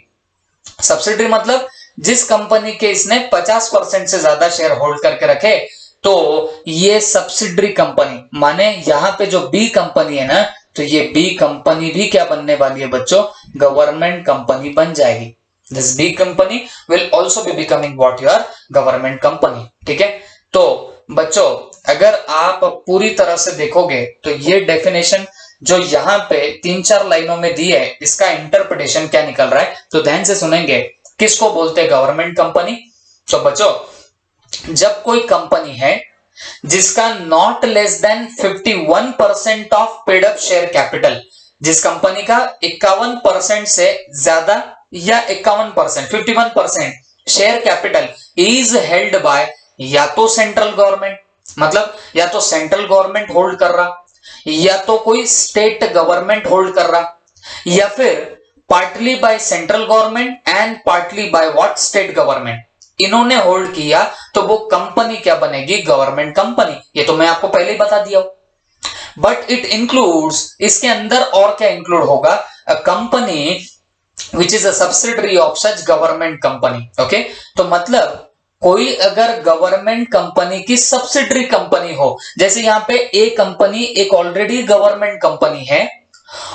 सब्सिडरी मतलब जिस कंपनी के इसने 50% से ज्यादा शेयर होल्ड करके रखे, तो ये सब्सिडरी कंपनी, माने यहां पे जो बी कंपनी है ना, तो ये बी कंपनी भी क्या बनने वाली है बच्चों, गवर्नमेंट कंपनी बन जाएगी। This B company will also be becoming what your government company. ठीक है, तो बच्चों अगर आप पूरी तरह से देखोगे तो ये डेफिनेशन जो यहां पे 3-4 लाइनों में दी है, इसका इंटरप्रिटेशन क्या निकल रहा है, तो ध्यान से सुनेंगे। किसको बोलते हैं, गवर्नमेंट कंपनी। तो बच्चों जब कोई कंपनी है जिसका not less than 51% of paid up share capital, जिस कंपनी का 51% से ज्यादा या 51% 51% share capital is held by या तो सेंट्रल गवर्नमेंट, मतलब या तो सेंट्रल गवर्नमेंट होल्ड कर रहा, या तो कोई स्टेट गवर्नमेंट होल्ड कर रहा, या फिर partly by central government and partly by what state government, इन्होंने होल्ड किया, तो वो कंपनी क्या बनेगी? Government company. ये तो मैं आपको पहले ही बता दिया। बट इट इंक्लूड्स, इसके अंदर और क्या इंक्लूड होगा? अ company which is a subsidiary of such government company. Okay, तो मतलब कोई अगर गवर्नमेंट कंपनी की सब्सिडरी कंपनी हो, जैसे यहां पे ए कंपनी एक ऑलरेडी गवर्नमेंट कंपनी है,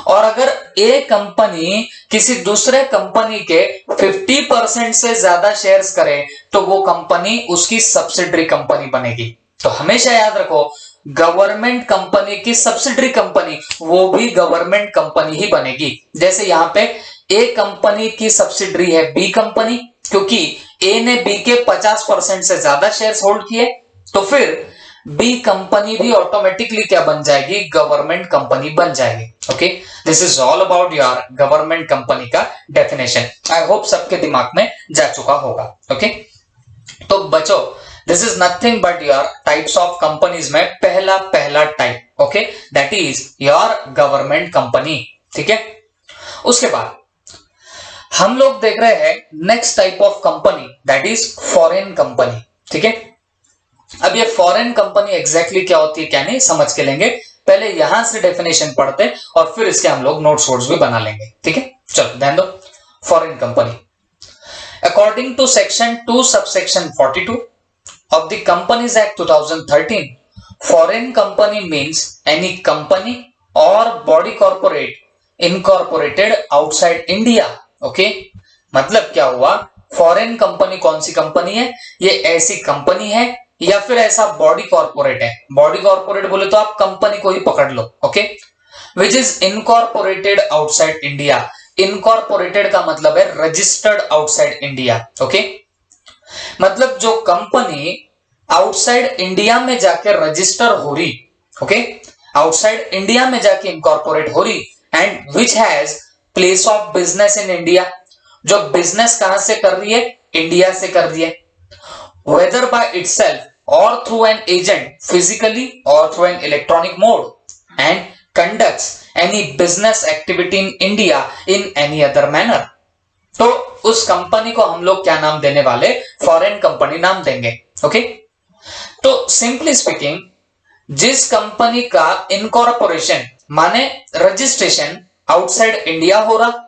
और अगर ए कंपनी किसी दूसरे कंपनी के 50% से ज्यादा शेयर्स करे, तो वो कंपनी उसकी सब्सिडरी कंपनी बनेगी। तो हमेशा याद रखो, गवर्नमेंट कंपनी की सब्सिडरी कंपनी वो भी गवर्नमेंट कंपनी ही बनेगी। जैसे यहां पे ए कंपनी की सब्सिडरी है बी कंपनी, क्योंकि ए ने बी के 50% से ज्यादा शेयर्स होल्ड किए, तो फिर बी कंपनी भी ऑटोमेटिकली क्या बन जाएगी? गवर्नमेंट कंपनी बन जाएगी। Okay, this is all about your government company का डेफिनेशन। आई होप सबके दिमाग में जा चुका होगा। ओके, तो बच्चों, this is nothing but your types of companies में पहला type, okay, that is your government company. ठीक है, उसके बाद हम लोग देख रहे हैं next type of company, that is foreign company. ठीक है, अब ये फॉरेन कंपनी एग्जैक्टली क्या होती है क्या नहीं समझ के लेंगे, पहले यहां से डेफिनेशन पढ़ते और फिर इसके हम लोग नोट्स वोट्स भी बना लेंगे। ठीक है, चलो ध्यान दो। Foreign company, according to section 2 subsection 42 of the Companies Act 2013, foreign company means any company or body corporate incorporated outside India. Okay, मतलब क्या हुआ? फॉरेन कंपनी कौन सी कंपनी है? ये ऐसी कंपनी है या फिर ऐसा बॉडी कॉर्पोरेट है। बॉडी कॉर्पोरेट बोले तो आप कंपनी को ही पकड़ लो। Okay, which is incorporated outside India. Incorporated का मतलब है रजिस्टर्ड आउटसाइड इंडिया। ओके, मतलब जो कंपनी आउटसाइड इंडिया में जाके रजिस्टर हो रही, ओके, आउटसाइड इंडिया में जाके इनकॉर्पोरेट हो रही, and which has place of business in India, जो बिजनेस कहां से कर रही है? इंडिया से कर रही है, वेदर बाय इटसेल्फ और थ्रू एन एजेंट फिजिकली और through an electronic mode, and conducts any business activity in India in any other manner. तो उस कंपनी को हम लोग क्या नाम देने वाले? फॉरेन कंपनी नाम देंगे। ओके, तो सिंपली स्पीकिंग, जिस कंपनी का इनकॉर्पोरेशन माने रजिस्ट्रेशन आउटसाइड इंडिया हो रहा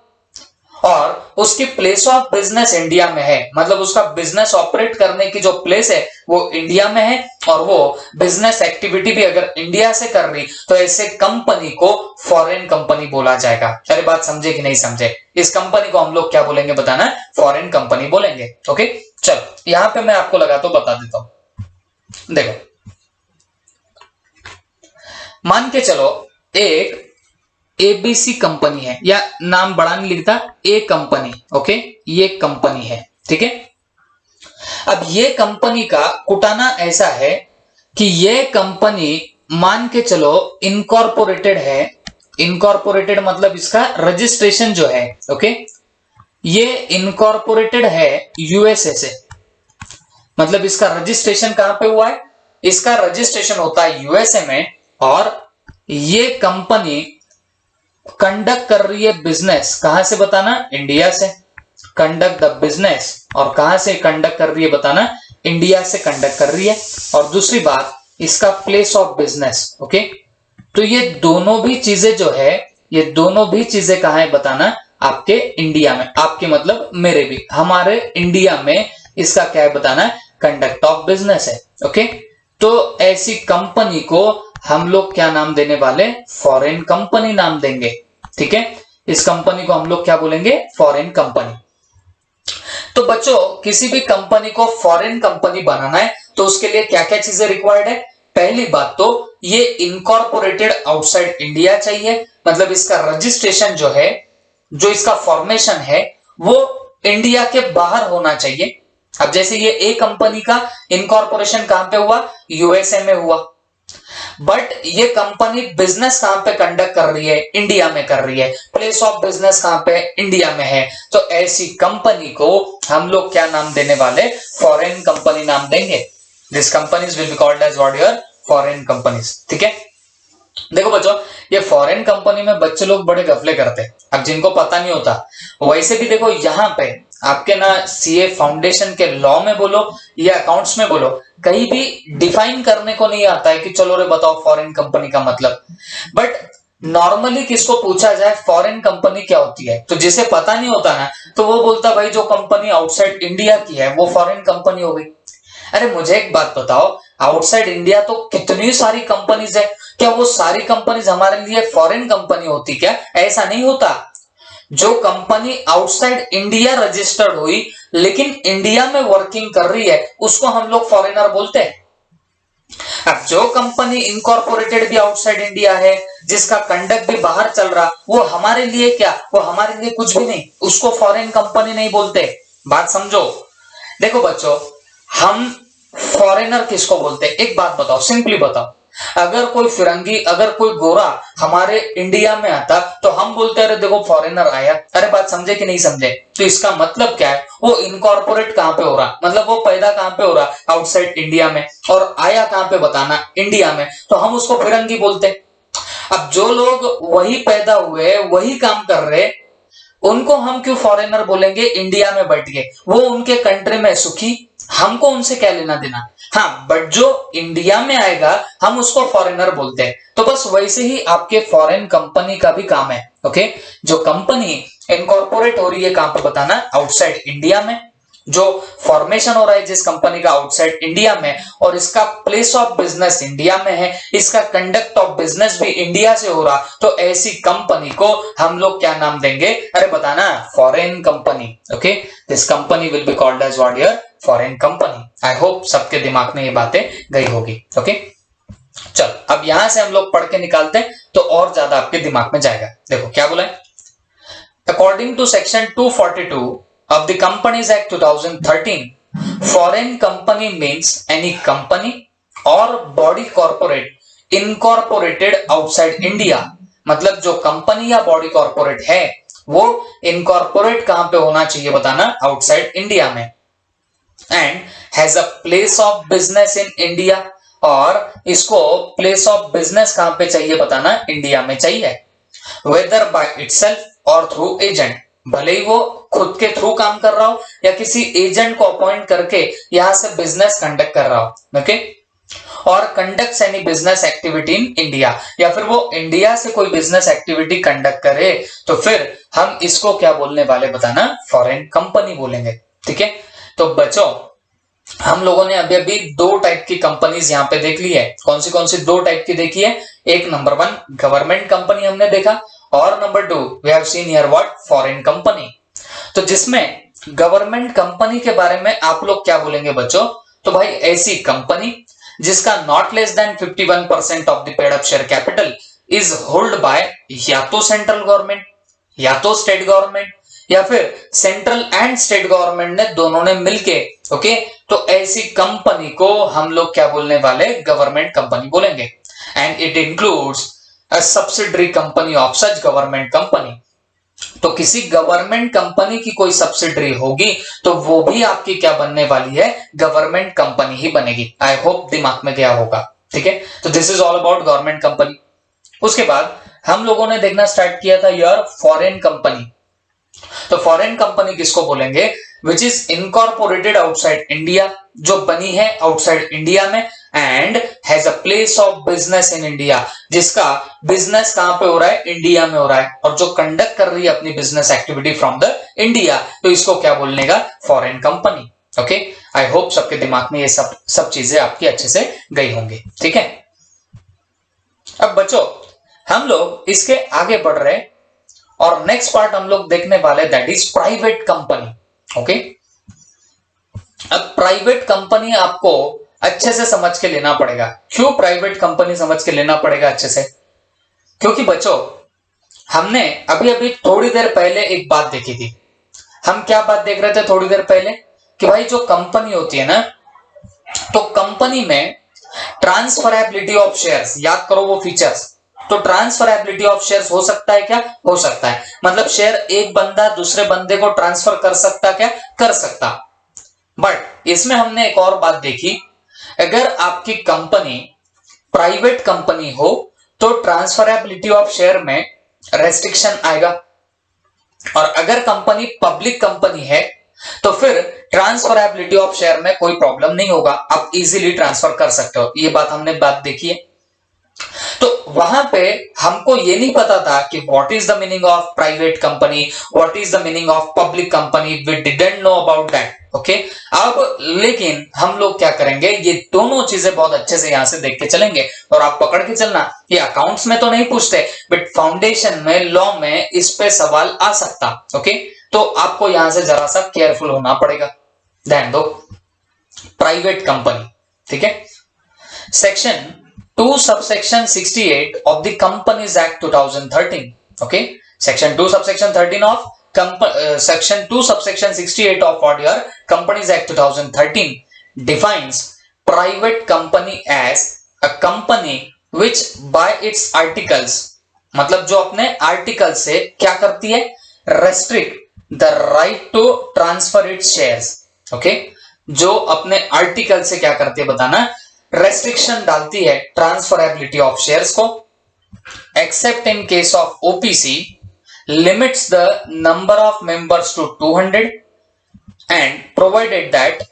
और उसकी प्लेस ऑफ बिजनेस इंडिया में है, मतलब उसका बिजनेस ऑपरेट करने की जो प्लेस है वो इंडिया में है, और वो बिजनेस एक्टिविटी भी अगर इंडिया से कर रही, तो ऐसे कंपनी को फॉरेन कंपनी बोला जाएगा। अरे बात समझे कि नहीं समझे? इस कंपनी को हम लोग क्या बोलेंगे बताना? फॉरेन कंपनी बोलेंगे। ओके, चलो यहां पे मैं आपको लगा तो बता देता हूं। देखो, मान के चलो एक एबीसी कंपनी है, या नाम बड़ा नहीं लिखता, ए कंपनी। ओके, ये कंपनी है। ठीक है, अब ये कंपनी का कुटाना ऐसा है कि ये कंपनी मान के चलो इनकॉर्पोरेटेड है। इनकॉर्पोरेटेड मतलब इसका रजिस्ट्रेशन जो है, ओके, ये इनकॉर्पोरेटेड है यूएसए से, मतलब इसका रजिस्ट्रेशन कहां पे हुआ है? इसका रजिस्ट्रेशन होता है यूएसए में, और ये कंपनी कंडक्ट कर रही है बिजनेस कहां से बताना? इंडिया से। कंडक्ट द बिजनेस, और कहां से कंडक्ट कर रही है बताना? इंडिया से कंडक्ट कर रही है। और दूसरी बात, इसका प्लेस ऑफ बिजनेस। ओके, तो ये दोनों भी चीजें जो है, ये दोनों भी चीजें कहां है बताना? आपके इंडिया में। आपके मतलब मेरे भी, हमारे इंडिया में इसका क्या है बताना? कंडक्ट ऑफ बिजनेस है। ओके, तो ऐसी कंपनी को हम लोग क्या नाम देने वाले? फॉरेन कंपनी नाम देंगे। ठीक है, इस कंपनी को हम लोग क्या बोलेंगे? Foreign company. तो बच्चों, किसी भी कंपनी को फॉरेन कंपनी बनाना है तो उसके लिए क्या क्या चीजें रिक्वायर्ड है? पहली बात तो ये इनकॉर्पोरेटेड आउटसाइड इंडिया चाहिए, मतलब इसका रजिस्ट्रेशन जो है, जो इसका फॉर्मेशन है, वो इंडिया के बाहर होना चाहिए। अब जैसे ये ए कंपनी का इनकॉर्पोरेशन कहां पे हुआ, यूएसए में हुआ, बट ये कंपनी बिजनेस कहां पे कंडक्ट कर रही है, इंडिया में कर रही है, प्लेस ऑफ बिजनेस कहां पे, इंडिया में है। तो ऐसी कंपनी को हम लोग क्या नाम देने वाले, फॉरेन कंपनी नाम देंगे। This companies will be called as what, your foreign companies. ठीक है, देखो बच्चों, ये फॉरेन कंपनी में बच्चे लोग बड़े गफले करते हैं, अब जिनको पता नहीं होता। वैसे भी देखो यहाँ पे आपके ना सीए फाउंडेशन के लॉ में बोलो या अकाउंट्स में बोलो, कहीं भी डिफाइन करने को नहीं आता है कि चलो रे बताओ फॉरेन कंपनी का मतलब। बट नॉर्मली किसको पूछा जाए फॉरेन कंपनी क्या होती है, तो जिसे पता नहीं होता ना, तो वो बोलता भाई जो कंपनी आउटसाइड इंडिया की है वो फॉरेन कंपनी हो गई। अरे मुझे एक बात बताओ, आउटसाइड इंडिया तो कितनी सारी कंपनीज है, क्या वो सारी कंपनीज हमारे लिए फॉरेन कंपनी होती क्या? ऐसा नहीं होता। जो कंपनी आउटसाइड इंडिया रजिस्टर्ड हुई लेकिन इंडिया में वर्किंग कर रही है उसको हम लोग फॉरेनर बोलते हैं। अब जो कंपनी इनकॉर्पोरेटेड भी आउटसाइड इंडिया है, जिसका कंडक्ट भी बाहर चल रहा, वो हमारे लिए क्या, वो हमारे लिए कुछ भी नहीं, उसको फॉरेन कंपनी नहीं बोलते। बात समझो। देखो बच्चों, हम फॉरेनर किसको बोलते हैं, एक बात बताओ, सिंपली बताओ। अगर कोई फिरंगी, अगर कोई गोरा हमारे इंडिया में आता तो हम बोलते अरे देखो फॉरेनर आया। अरे बात समझे कि नहीं समझे? तो इसका मतलब क्या है, वो इनकॉर्पोरेट कहां पे हो रहा, मतलब वो पैदा कहां पे हो रहा, आउटसाइड इंडिया में, और आया कहां पे बताना, इंडिया में, तो हम उसको फिरंगी बोलते। अब जो लोग वही पैदा हुए, वही काम कर रहे, उनको हम क्यों फॉरेनर बोलेंगे? इंडिया में बैठ के वो उनके कंट्री में सुखी, हमको उनसे क्या लेना देना। हाँ, बट जो इंडिया में आएगा हम उसको फॉरेनर बोलते हैं। तो बस वैसे ही आपके फॉरेन कंपनी का भी काम है। ओके, जो कंपनी इनकॉर्पोरेट हो रही है कहां पे बताना, आउटसाइड इंडिया में। जो फॉर्मेशन हो रहा है जिस कंपनी का आउटसाइड इंडिया में, और इसका प्लेस ऑफ बिजनेस इंडिया में है, इसका कंडक्ट ऑफ बिजनेस भी इंडिया से हो रहा, तो ऐसी कंपनी को हम लोग क्या नाम देंगे? अरे बताना, foreign company. Okay, this company will be called as what, your foreign company. I hope सबके दिमाग में ये बातें गई होगी। ओके, चल अब यहां से हम लोग पढ़ के निकालते हैं तो और ज्यादा आपके दिमाग में जाएगा। देखो क्या बोला है, according to section 242 of the Companies Act 2013, foreign company means any company or body corporate incorporated outside India। मतलब जो कंपनी या बॉडी कॉर्पोरेट है वो इनकॉर्पोरेट कहां पे होना चाहिए बताना, आउटसाइड इंडिया में, and has a place of business in India, और इसको प्लेस ऑफ बिजनेस कहां पे चाहिए बताना, इंडिया में चाहिए, वेदर बाय इटसेल्फ और थ्रू एजेंट, भले ही वो खुद के थ्रू काम कर रहा हो या किसी एजेंट को अपॉइंट करके यहां से बिजनेस कंडक्ट कर रहा हो। ओके, और conducts any business activity in India, या फिर वो इंडिया से कोई बिजनेस एक्टिविटी कंडक्ट करे, तो फिर हम इसको क्या बोलने वाले बताना, फॉरेन कंपनी बोलेंगे। ठीक है, तो बच्चों हम लोगों ने अभी अभी दो टाइप की कंपनीज यहां पे देख ली है। कौन सी दो टाइप की देखी है? एक नंबर 1 गवर्नमेंट कंपनी हमने देखा, और number 2 we have seen here what, foreign company. तो जिसमें गवर्नमेंट कंपनी के बारे में आप लोग क्या बोलेंगे बच्चों? तो भाई ऐसी कंपनी जिसका not less than 51% of the paid up share capital is hold by या तो सेंट्रल गवर्नमेंट या तो स्टेट गवर्नमेंट, या फिर सेंट्रल एंड स्टेट गवर्नमेंट ने दोनों ने मिलके। ओके, तो ऐसी कंपनी को हम लोग क्या बोलने वाले, गवर्नमेंट कंपनी बोलेंगे। And it includes a subsidiary company of such government company. तो किसी गवर्नमेंट कंपनी की कोई सब्सिडरी होगी तो वो भी आपकी क्या बनने वाली है, गवर्नमेंट कंपनी ही बनेगी। आई होप दिमाग में गया होगा। ठीक है, तो this is all about government company. उसके बाद हम लोगों ने देखना स्टार्ट किया था यार फॉरेन कंपनी। तो फॉरेन कंपनी किसको बोलेंगे, विच इज इनकॉर्पोरेटेड आउटसाइड इंडिया, जो बनी है आउटसाइड इंडिया में, and has a place of business in India, जिसका बिजनेस कहां पे हो रहा है, इंडिया में हो रहा है, और जो कंडक्ट कर रही है अपनी business activity from the India, तो इसको क्या बोलने का, फॉरेन कंपनी। ओके, आई होप सबके दिमाग में ये सब चीजें आपकी अच्छे से गई होंगी। ठीक है, अब बच्चों हम लोग इसके आगे बढ़ रहे हैं और नेक्स्ट पार्ट हम लोग देखने वाले, that is private company. Okay, अब प्राइवेट कंपनी आपको अच्छे से समझ के लेना पड़ेगा। क्यों प्राइवेट कंपनी समझ के लेना पड़ेगा अच्छे से? क्योंकि बच्चों हमने अभी अभी थोड़ी देर पहले एक बात देखी थी। हम क्या बात देख रहे थे थोड़ी देर पहले, कि भाई जो कंपनी होती है ना, तो कंपनी में ट्रांसफरेबिलिटी ऑफ शेयर्स, याद करो वो फीचर्स। तो ट्रांसफरेबिलिटी ऑफ शेयर्स हो सकता है क्या? हो सकता है, मतलब शेयर एक बंदा दूसरे बंदे को ट्रांसफर कर सकता, क्या कर सकता। बट इसमें हमने एक और बात देखी, अगर आपकी कंपनी प्राइवेट कंपनी हो तो ट्रांसफरेबिलिटी ऑफ शेयर में रेस्ट्रिक्शन आएगा, और अगर कंपनी पब्लिक कंपनी है तो फिर ट्रांसफरेबिलिटी ऑफ शेयर में कोई प्रॉब्लम नहीं होगा, आप इजीली ट्रांसफर कर सकते हो। ये हमने बात देखी है। तो वहां पे हमको ये नहीं पता था कि what is the meaning of private company, what is the meaning of public company, we didn't know about that. Okay, अब लेकिन हम लोग क्या करेंगे, ये दोनों चीजें बहुत अच्छे से यहां से देख के चलेंगे, और आप पकड़ के चलना, ये अकाउंट्स में तो नहीं पूछते, बट फाउंडेशन में, लॉ में इस पे सवाल आ सकता। ओके, तो आपको यहां से जरा सा केयरफुल होना पड़ेगा। ध्यान दो, प्राइवेट कंपनी, ठीक है, section 2 subsection 68 of the Companies Act 2013. Okay, section 2 subsection 13 of section 2 subsection 68 of what your Companies Act 2013 defines private company as a company which by its articles, मतलब जो अपने आर्टिकल से क्या करती है, restrict the right to transfer its shares. Okay, जो अपने article से क्या करती है बताना, रेस्ट्रिक्शन डालती है ट्रांसफरेबिलिटी ऑफ शेयर्स को, except in case of OPC, limits the number of members to 200 and provided that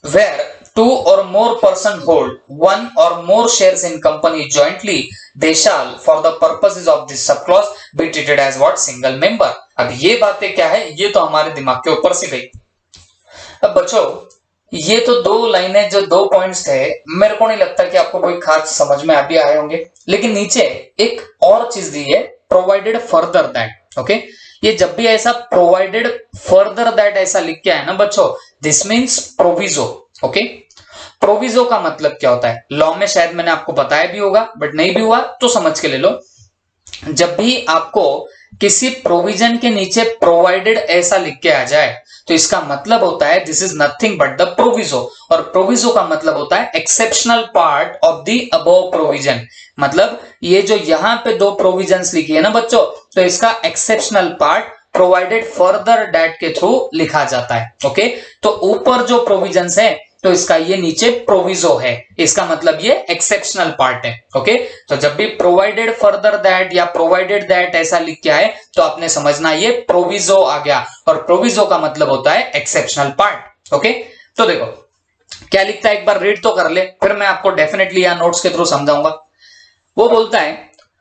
where 2 or more person hold 1 or more shares in company jointly, they shall for the purposes of this subclause be treated as what, single member. अब ये बातें क्या है, ये तो हमारे दिमाग के ऊपर से गई। अब बच्चों, ये तो दो लाइनें, जो दो पॉइंट्स थे, मेरे को नहीं लगता कि आपको कोई खास समझ में अभी आए होंगे, लेकिन नीचे एक और चीज दी है, प्रोवाइडेड फर्दर दैट। ओके, ये जब भी ऐसा प्रोवाइडेड फर्दर दैट ऐसा लिख के आए ना बच्चों, this means proviso. Okay, proviso का मतलब क्या होता है, लॉ में शायद मैंने आपको बताया भी होगा, बट नहीं भी हुआ तो समझ के ले लो। जब भी आपको किसी प्रोविजन के नीचे प्रोवाइडेड ऐसा लिख के आ जाए, तो इसका मतलब होता है this is nothing but the proviso, और प्रोविजो का मतलब होता है exceptional part of the above provision. मतलब ये जो यहां पे दो प्रोविजंस लिखी है ना बच्चों, तो इसका exceptional part provided further that के थ्रू लिखा जाता है। ओके, तो ऊपर जो प्रोविजंस है तो इसका ये नीचे प्रोविजो है, इसका मतलब ये एक्सेप्शनल पार्ट है। ओके, तो जब भी प्रोवाइडेड फर्दर दैट या प्रोवाइडेड दैट ऐसा लिख के आए तो आपने समझना ये प्रोविजो आ गया, और प्रोविजो का मतलब होता है एक्सेप्शनल पार्ट। ओके, तो देखो क्या लिखता है, एक बार रीड तो कर ले, फिर मैं आपको डेफिनेटली या नोट्स के थ्रू समझाऊंगा। वो बोलता है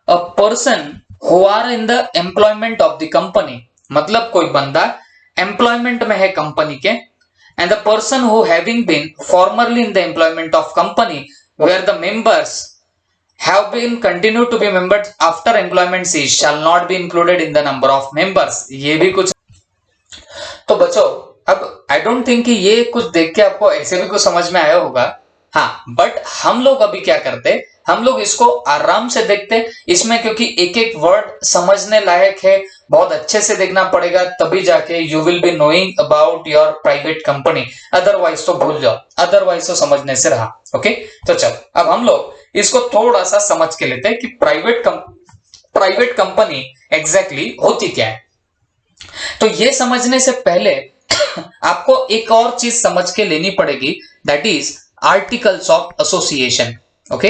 a person who are in the employment of the company, मतलब कोई बंदा एम्प्लॉयमेंट में है कंपनी के, and the person who having been formerly in the employment of company where the members have been continued to be members after employment cease shall not be included in the number of members. ये भी कुछ, तो बच्चों अब I don't think कि ये कुछ देख के आपको ऐसे भी कुछ समझ में आया होगा। हाँ, बट हम लोग अभी क्या करते, हम लोग इसको आराम से देखते, इसमें क्योंकि एक एक वर्ड समझने लायक है, बहुत अच्छे से देखना पड़ेगा, तभी जाके you will be knowing about your private company, otherwise तो भूल जाओ, अदरवाइज तो समझने से रहा। ओके, तो चल अब हम लोग इसको थोड़ा सा समझ के लेते हैं कि प्राइवेट कंपनी एग्जैक्टली होती क्या है। तो ये समझने से पहले आपको एक और चीज समझ के लेनी पड़ेगी, that is articles of association. Okay,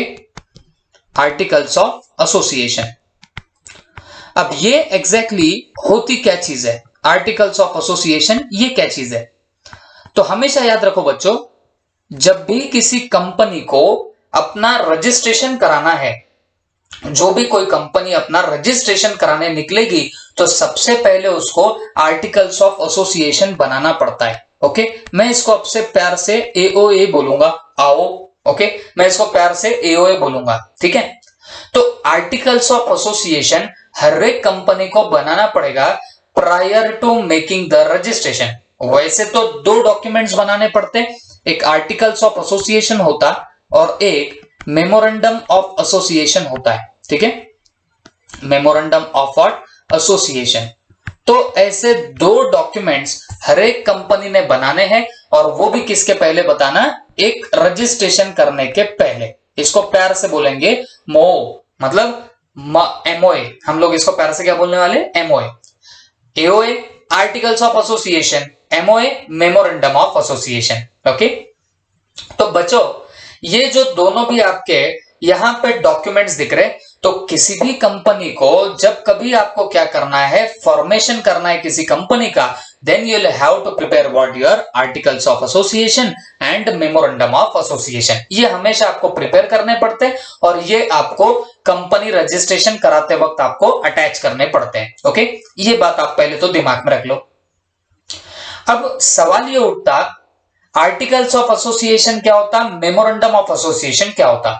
articles of association. अब ये एग्जैक्टली होती क्या चीज है, आर्टिकल्स ऑफ एसोसिएशन ये क्या चीज है? तो हमेशा याद रखो बच्चों, जब भी किसी कंपनी को अपना रजिस्ट्रेशन कराना है, जो भी कोई कंपनी अपना रजिस्ट्रेशन कराने निकलेगी, तो सबसे पहले उसको आर्टिकल्स ऑफ एसोसिएशन बनाना पड़ता है। ओके, मैं इसको आपसे प्यार से एओए बोलूंगा, आओ। ओके, मैं इसको प्यार से एओए बोलूंगा, ठीक है। तो आर्टिकल्स ऑफ एसोसिएशन हर एक कंपनी को बनाना पड़ेगा prior to making the registration. वैसे तो दो डॉक्यूमेंट्स बनाने पड़ते, एक आर्टिकल्स ऑफ एसोसिएशन होता और एक मेमोरेंडम ऑफ एसोसिएशन होता है, ठीक है, मेमोरेंडम ऑफ व्हाट, एसोसिएशन। तो ऐसे दो डॉक्यूमेंट्स हर एक कंपनी ने बनाने हैं, और वो भी किसके पहले बताना, एक रजिस्ट्रेशन करने के पहले। इसको प्यार से बोलेंगे मो, मतलब एमओए। हम लोग इसको प्यार से क्या बोलने वाले, MOA. AOA articles of association, MOA memorandum of association. Okay, तो बच्चों ये जो दोनों भी आपके यहां पे डॉक्यूमेंट्स दिख रहे, तो किसी भी कंपनी को जब कभी आपको क्या करना है, फॉर्मेशन करना है किसी कंपनी का, then you will have to prepare what your articles of association and memorandum of association. ये हमेशा आपको प्रिपेयर करने पड़ते हैं और ये आपको कंपनी रजिस्ट्रेशन कराते वक्त आपको अटैच करने पड़ते हैं। ओके, ये बात आप पहले तो दिमाग में रख लो। अब सवाल ये उठता, आर्टिकल्स ऑफ एसोसिएशन क्या होता, मेमोरेंडम ऑफ एसोसिएशन क्या होता।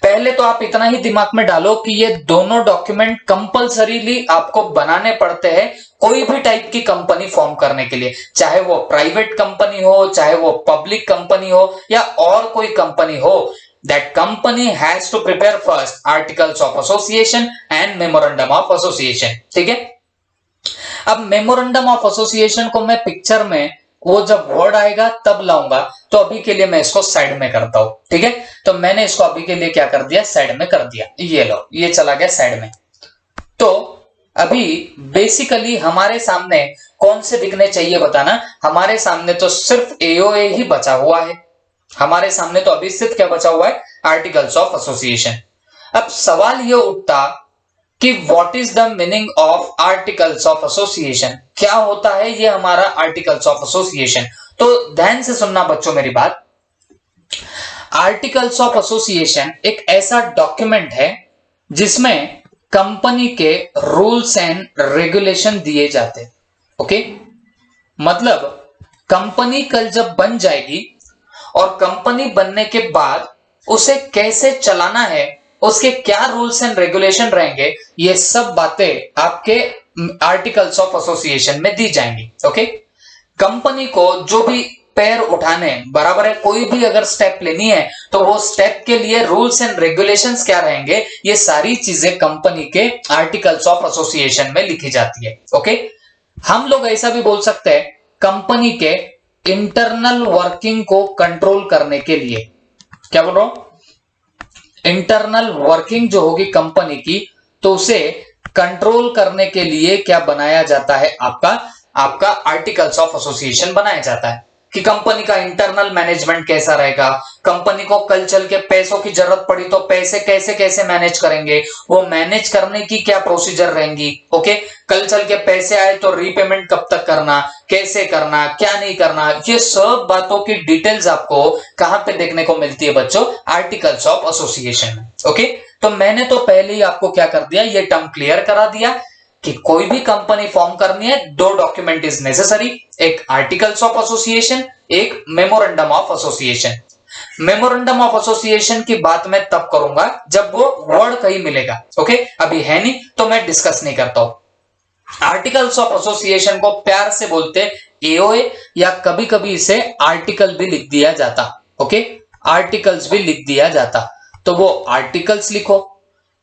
पहले तो आप इतना ही दिमाग में डालो कि ये दोनों डॉक्यूमेंट कंपलसरीली आपको बनाने पड़ते हैं कोई भी टाइप की कंपनी फॉर्म करने के लिए, चाहे वो प्राइवेट कंपनी हो, चाहे वो पब्लिक कंपनी हो, या और कोई कंपनी हो। That company has to prepare first articles of association and memorandum of association. ठीक है, अब मेमोरेंडम ऑफ एसोसिएशन को मैं पिक्चर में वो जब वर्ड आएगा तब लाऊंगा, तो अभी के लिए मैं इसको साइड में करता हूं। ठीक है, तो मैंने इसको अभी के लिए क्या कर दिया, साइड में कर दिया। ये लो, ये चला गया साइड में। तो अभी बेसिकली हमारे सामने कौन से दिखने चाहिए बताना, हमारे सामने तो सिर्फ एओए ही बचा हुआ है। हमारे सामने तो अभी सिर्फ क्या बचा हुआ है, आर्टिकल्स ऑफ एसोसिएशन। अब सवाल ये उठता कि what is the meaning of articles of association, क्या होता है ये हमारा आर्टिकल्स ऑफ एसोसिएशन। तो ध्यान से सुनना बच्चों मेरी बात। आर्टिकल्स ऑफ एसोसिएशन एक ऐसा डॉक्यूमेंट है जिसमें कंपनी के रूल्स एंड रेगुलेशन दिए जाते। ओके, मतलब कंपनी कल जब बन जाएगी और कंपनी बनने के बाद उसे कैसे चलाना है, उसके क्या रूल्स एंड रेगुलेशन रहेंगे, ये सब बातें आपके आर्टिकल्स ऑफ एसोसिएशन में दी जाएंगी। ओके, कंपनी को जो भी पैर उठाने, बराबर है, कोई भी अगर स्टेप लेनी है तो वो स्टेप के लिए रूल्स एंड रेगुलेशंस क्या रहेंगे, ये सारी चीजें कंपनी के आर्टिकल्स ऑफ एसोसिएशन में लिखी जाती है। ओके, हम लोग ऐसा भी बोल सकते हैं कंपनी के इंटरनल वर्किंग को कंट्रोल करने के लिए, क्या बोल रहा हूं, इंटरनल वर्किंग जो होगी कंपनी की, तो उसे कंट्रोल करने के लिए क्या बनाया जाता है, आपका आर्टिकल्स ऑफ एसोसिएशन बनाया जाता है कि कंपनी का इंटरनल मैनेजमेंट कैसा रहेगा, कंपनी को कल चल के पैसों की जरूरत पड़ी तो पैसे कैसे कैसे मैनेज करेंगे, वो मैनेज करने की क्या प्रोसीजर रहेंगी। ओके, कल चल के पैसे आए तो रीपेमेंट कब तक करना, कैसे करना, क्या नहीं करना, ये सब बातों की डिटेल्स आपको कहां पे देखने को मिलती है बच्चों, आर्टिकल्स ऑफ एसोसिएशन में। ओके, तो मैंने तो पहले ही आपको क्या कर दिया, ये टर्म क्लियर करा दिया कि कोई भी कंपनी फॉर्म करनी है, दो डॉक्यूमेंट इज नेसेसरी, एक आर्टिकल्स ऑफ एसोसिएशन, एक memorandum of association. Memorandum of association की बात मैं तब करूंगा जब वो वर्ड कहीं मिलेगा। ओके, अभी है नहीं तो मैं डिस्कस नहीं करता हूं। आर्टिकल्स ऑफ एसोसिएशन को प्यार से बोलते एओए, या कभी कभी इसे आर्टिकल भी लिख दिया जाता। ओके, आर्टिकल्स भी लिख दिया जाता, तो वो आर्टिकल्स लिखो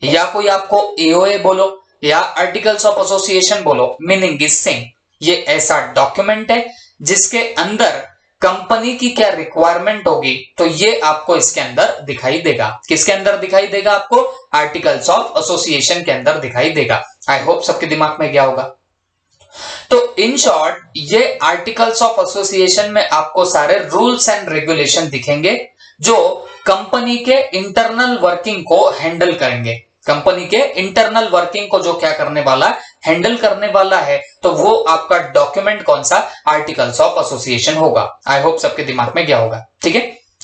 या कोई आपको एओए बोलो या आर्टिकल्स ऑफ एसोसिएशन बोलो, मीनिंग इज सेम। ये ऐसा डॉक्यूमेंट है जिसके अंदर कंपनी की क्या रिक्वायरमेंट होगी, तो ये आपको इसके अंदर दिखाई देगा। किसके अंदर दिखाई देगा, आपको आर्टिकल्स ऑफ एसोसिएशन के अंदर दिखाई देगा। आई होप सबके दिमाग में गया होगा। तो इन शॉर्ट ये आर्टिकल्स ऑफ एसोसिएशन में आपको सारे रूल्स एंड रेगुलेशन दिखेंगे जो कंपनी के इंटरनल वर्किंग को हैंडल करेंगे। कंपनी के इंटरनल वर्किंग को जो क्या करने वाला, हैंडल करने वाला है, तो वो आपका डॉक्यूमेंट कौन सा, आर्टिकल्स ऑफ एसोसिएशन होगा। आई होप सबके दिमाग में गया होगा। ठीक है,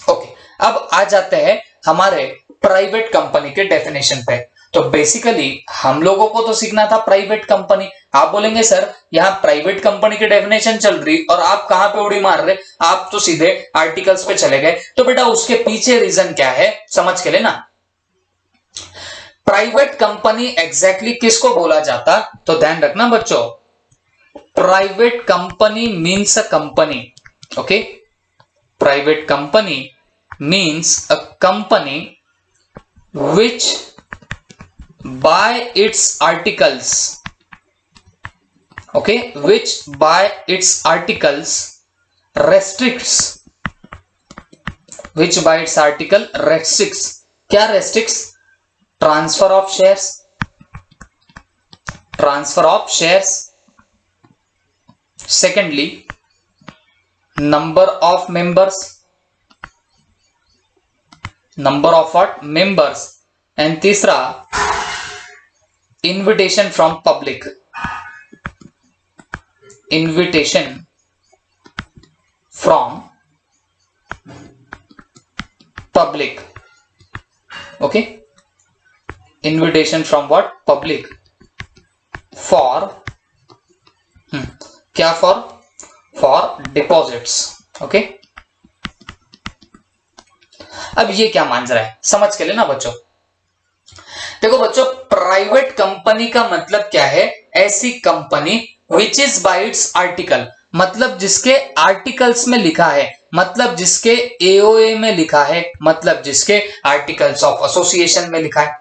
ओके, अब आ जाते हैं हमारे प्राइवेट कंपनी के डेफिनेशन पे। तो बेसिकली हम लोगों को तो सीखना था प्राइवेट कंपनी। आप बोलेंगे सर यहाँ प्राइवेट कंपनी की डेफिनेशन चल रही और आप कहां पे उड़ी मार रहे, आप तो सीधे आर्टिकल्स पे चले गए। तो बेटा उसके पीछे रीजन क्या है समझ के लेना। प्राइवेट कंपनी एग्जैक्टली किसको बोला जाता, तो ध्यान रखना बच्चों, private company means a company. Okay, private company means a company which by its articles, okay, which by its articles restricts, which by its article restricts, क्या restricts? Transfer of shares, transfer of shares. Secondly number of members, number of what? Members. And तीसरा invitation from public, invitation from public. Okay, invitation from what? Public. For क्या? For deposits. Okay, अब ये क्या मान रहा है समझ के लेना बच्चों. देखो बच्चों, प्राइवेट कंपनी का मतलब क्या है? ऐसी company which is by its article, मतलब जिसके आर्टिकल्स में लिखा है, मतलब जिसके एओए में लिखा है, मतलब जिसके आर्टिकल्स ऑफ एसोसिएशन में लिखा है.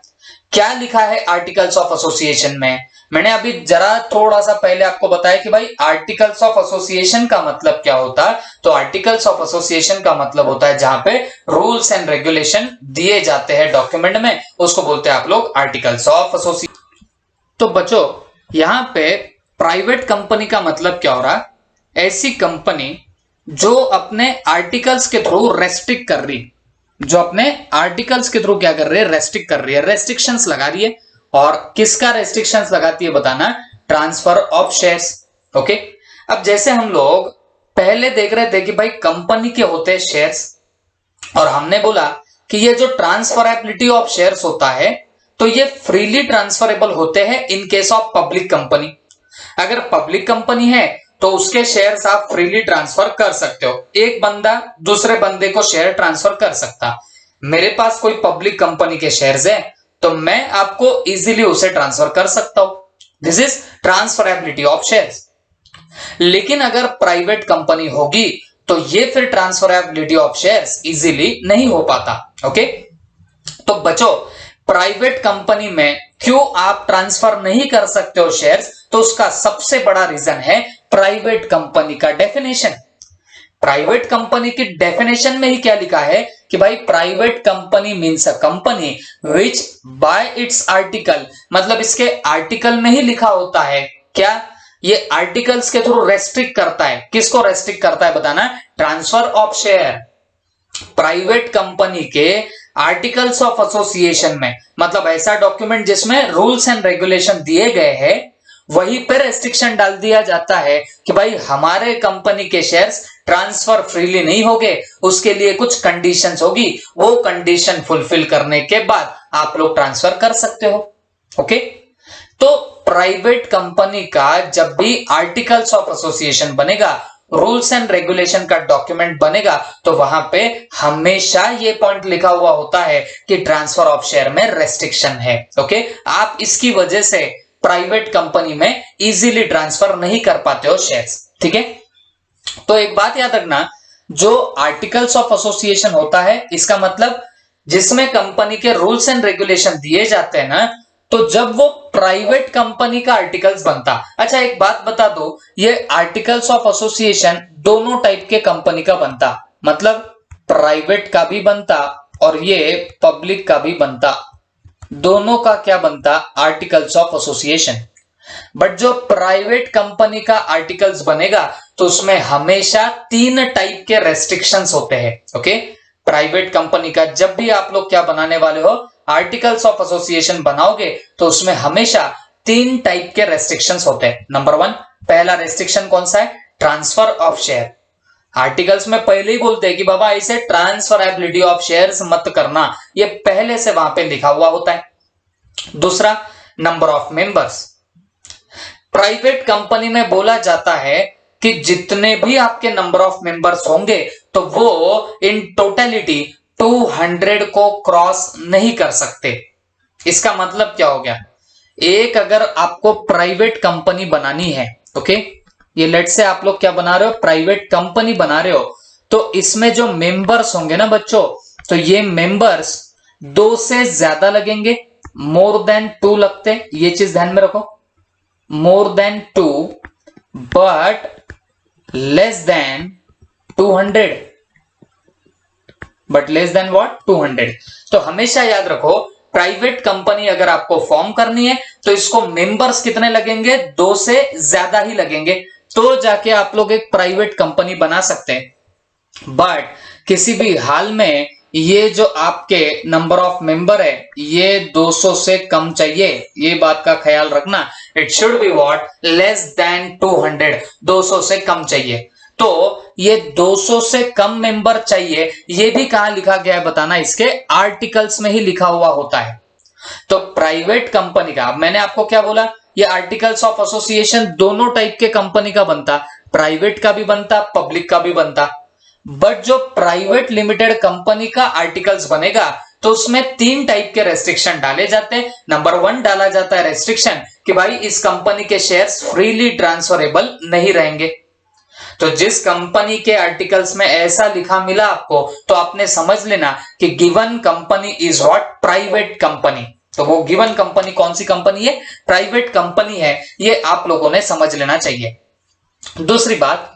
क्या लिखा है आर्टिकल्स ऑफ एसोसिएशन में? मैंने अभी जरा थोड़ा सा पहले आपको बताया कि भाई आर्टिकल्स ऑफ एसोसिएशन का मतलब क्या होता है. तो आर्टिकल्स ऑफ एसोसिएशन का मतलब होता है जहां पे रूल्स एंड रेगुलेशन दिए जाते हैं डॉक्यूमेंट में, उसको बोलते हैं आप लोग आर्टिकल्स ऑफ एसोसिएशन. तो बच्चों यहां पे प्राइवेट कंपनी का मतलब क्या हो रहा है? ऐसी कंपनी जो अपने आर्टिकल्स के थ्रू रेस्ट्रिक्ट कर रही, जो अपने आर्टिकल्स के थ्रू क्या कर रही है? रेस्ट्रिक्ट कर रही है, रेस्ट्रिक्शंस लगा रही है. और किसका रेस्ट्रिक्शंस लगाती है बताना? Transfer of shares. ओके, अब जैसे हम लोग पहले देख रहे थे कि भाई कंपनी के होते हैं शेयर्स, और हमने बोला कि ये जो ट्रांसफरेबिलिटी ऑफ शेयर्स होता है तो ये फ्रीली ट्रांसफरेबल होते हैं इन केस ऑफ पब्लिक कंपनी. अगर पब्लिक कंपनी है तो उसके शेयर्स आप फ्रीली ट्रांसफर कर सकते हो. एक बंदा दूसरे बंदे को शेयर ट्रांसफर कर सकता. मेरे पास कोई पब्लिक कंपनी के शेयर्स है तो मैं आपको इजीली उसे ट्रांसफर कर सकता हूं. This is transferability of shares. लेकिन अगर प्राइवेट कंपनी होगी तो ये फिर ट्रांसफरेबिलिटी ऑफ शेयर्स इजीली नहीं हो पाता. ओके, तो बच्चों प्राइवेट कंपनी में क्यों आप ट्रांसफर नहीं कर सकते हो शेयर्स? तो उसका सबसे बड़ा रीजन है प्राइवेट कंपनी का डेफिनेशन. प्राइवेट कंपनी की डेफिनेशन में ही क्या लिखा है कि भाई private company means a company which bye its article, मतलब इसके आर्टिकल में ही लिखा होता है क्या? ये आर्टिकल्स के थ्रू रेस्ट्रिक्ट करता है. किसको रेस्ट्रिक्ट करता है बताना? Transfer of share. Private company के आर्टिकल्स ऑफ एसोसिएशन में, मतलब ऐसा डॉक्यूमेंट जिसमें रूल्स एंड रेगुलेशन दिए गए हैं, वहीं पर रेस्ट्रिक्शन डाल दिया जाता है कि भाई हमारे कंपनी के शेयर्स ट्रांसफर फ्रीली नहीं होंगे, उसके लिए कुछ कंडीशंस होगी, वो कंडीशन फुलफिल करने के बाद आप लोग ट्रांसफर कर सकते हो. ओके, तो प्राइवेट कंपनी का जब भी आर्टिकल्स ऑफ एसोसिएशन बनेगा, रूल्स एंड रेगुलेशन का डॉक्यूमेंट बनेगा, तो वहां पे हमेशा ये पॉइंट लिखा हुआ होता है कि ट्रांसफर ऑफ शेयर में रेस्ट्रिक्शन है. ओके, आप इसकी वजह से प्राइवेट कंपनी में इजीली ट्रांसफर नहीं कर पाते हो शेयर्स. ठीक है, तो एक बात याद रखना, जो आर्टिकल्स ऑफ एसोसिएशन होता है इसका मतलब जिसमें कंपनी के रूल्स एंड रेगुलेशन दिए जाते हैं ना, तो जब वो प्राइवेट कंपनी का आर्टिकल्स बनता. अच्छा एक बात बता दो, ये आर्टिकल्स ऑफ एसोसिएशन दोनों टाइप के कंपनी का बनता, मतलब प्राइवेट का भी बनता और ये पब्लिक का भी बनता. दोनों का क्या बनता? Articles of association. बट जो प्राइवेट कंपनी का आर्टिकल्स बनेगा तो उसमें हमेशा 3 टाइप के रेस्ट्रिक्शंस होते हैं. ओके, प्राइवेट कंपनी का जब भी आप लोग क्या बनाने वाले हो, आर्टिकल्स ऑफ एसोसिएशन बनाओगे, तो उसमें हमेशा 3 टाइप के रेस्ट्रिक्शंस होते हैं. नंबर 1, पहला रेस्ट्रिक्शन कौन सा है? Transfer of share. आर्टिकल्स में पहले ही बोलते हैं कि बाबा इसे ट्रांसफरेबिलिटी ऑफ शेयर्स मत करना, ये पहले से वहां पे लिखा हुआ होता है. दूसरा, number of members. Private company में बोला जाता है कि जितने भी आपके नंबर ऑफ मेंबर्स होंगे तो वो इन टोटलिटी 200 को क्रॉस नहीं कर सकते. इसका मतलब क्या हो गया? एक अगर आपको प्राइवेट कंपनी बनानी है, ओके, ये लेट से आप लोग क्या बना रहे हो? प्राइवेट कंपनी बना रहे हो, तो इसमें जो मेंबर्स होंगे ना बच्चों, तो ये मेंबर्स 2 से ज्यादा लगेंगे, मोर देन 2 लगते, ये चीज ध्यान में रखो. More than 2 but less than 200 but less than what 200। तो हमेशा याद रखो, प्राइवेट कंपनी अगर आपको फॉर्म करनी है तो इसको मेंबर्स कितने लगेंगे, 2 से ज्यादा ही लगेंगे, तो जाके आप लोग एक प्राइवेट कंपनी बना सकते हैं। बट किसी भी हाल में ये जो आपके नंबर ऑफ मेंबर है ये 200 से कम चाहिए, ये बात का ख्याल रखना। It should be what less than 200, 200 से कम चाहिए। तो ये 200 से कम मेंबर चाहिए, ये भी कहां लिखा गया है बताना, इसके आर्टिकल्स में ही लिखा हुआ होता है। तो प्राइवेट कंपनी का, मैंने आपको क्या बोला, ये आर्टिकल्स ऑफ एसोसिएशन दोनों टाइप के कंपनी का बनता, प्राइवेट का भी बनता, पब्लिक का भी बनता। बट जो प्राइवेट लिमिटेड कंपनी का आर्टिकल्स बनेगा तो उसमें 3 टाइप के रेस्ट्रिक्शन डाले जाते हैं। नंबर 1 डाला जाता है रेस्ट्रिक्शन कि भाई इस कंपनी के शेयर्स फ्रीली ट्रांसफरेबल नहीं रहेंगे। तो जिस कंपनी के आर्टिकल्स में ऐसा लिखा मिला आपको तो आपने समझ लेना कि given company is what private company. तो वो गिवन कंपनी कौन सी कंपनी है, प्राइवेट कंपनी है, ये आप लोगों ने समझ लेना चाहिए। दूसरी बात,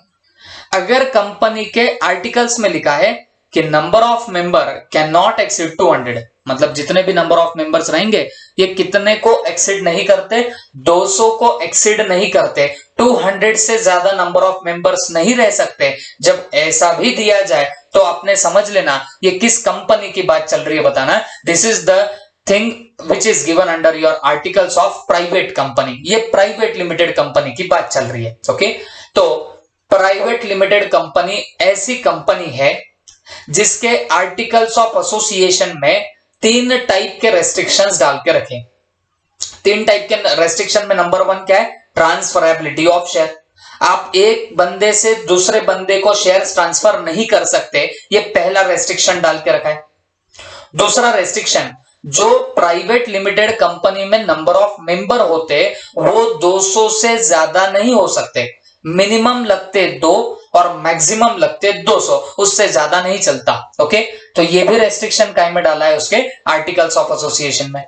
अगर कंपनी के आर्टिकल्स में लिखा है कि number of member can not exceed 200, मतलब जितने भी नंबर ऑफ मेंबर्स रहेंगे ये कितने को एक्सीड नहीं करते, 200 को एक्सीड नहीं करते, 200 से ज्यादा नंबर ऑफ मेंबर्स नहीं रह सकते। जब ऐसा भी दिया जाए तो आपने समझ लेना ये किस कंपनी की बात चल रही है बताना। This is the thing which is given under your articles of private company, ये प्राइवेट लिमिटेड कंपनी की बात चल रही है। ओके, तो प्राइवेट लिमिटेड कंपनी ऐसी कंपनी है जिसके आर्टिकल्स ऑफ एसोसिएशन में 3 टाइप के रेस्ट्रिक्शंस डाल के रखे। 3 टाइप के रेस्ट्रिक्शन में नंबर 1 क्या है, ट्रांसफरेबिलिटी ऑफ शेयर। आप एक बंदे से दूसरे बंदे को शेयर ट्रांसफर नहीं कर सकते, ये पहला रेस्ट्रिक्शन डाल के रखा है। दूसरा रेस्ट्रिक्शन, जो प्राइवेट लिमिटेड कंपनी में नंबर ऑफ मेंबर होते वो 200 से ज्यादा नहीं हो सकते, मिनिमम लगते 2 और मैक्सिमम लगते 200, उससे ज्यादा नहीं चलता। ओके, तो ये भी रेस्ट्रिक्शन कायम में डाला है उसके आर्टिकल्स ऑफ एसोसिएशन में।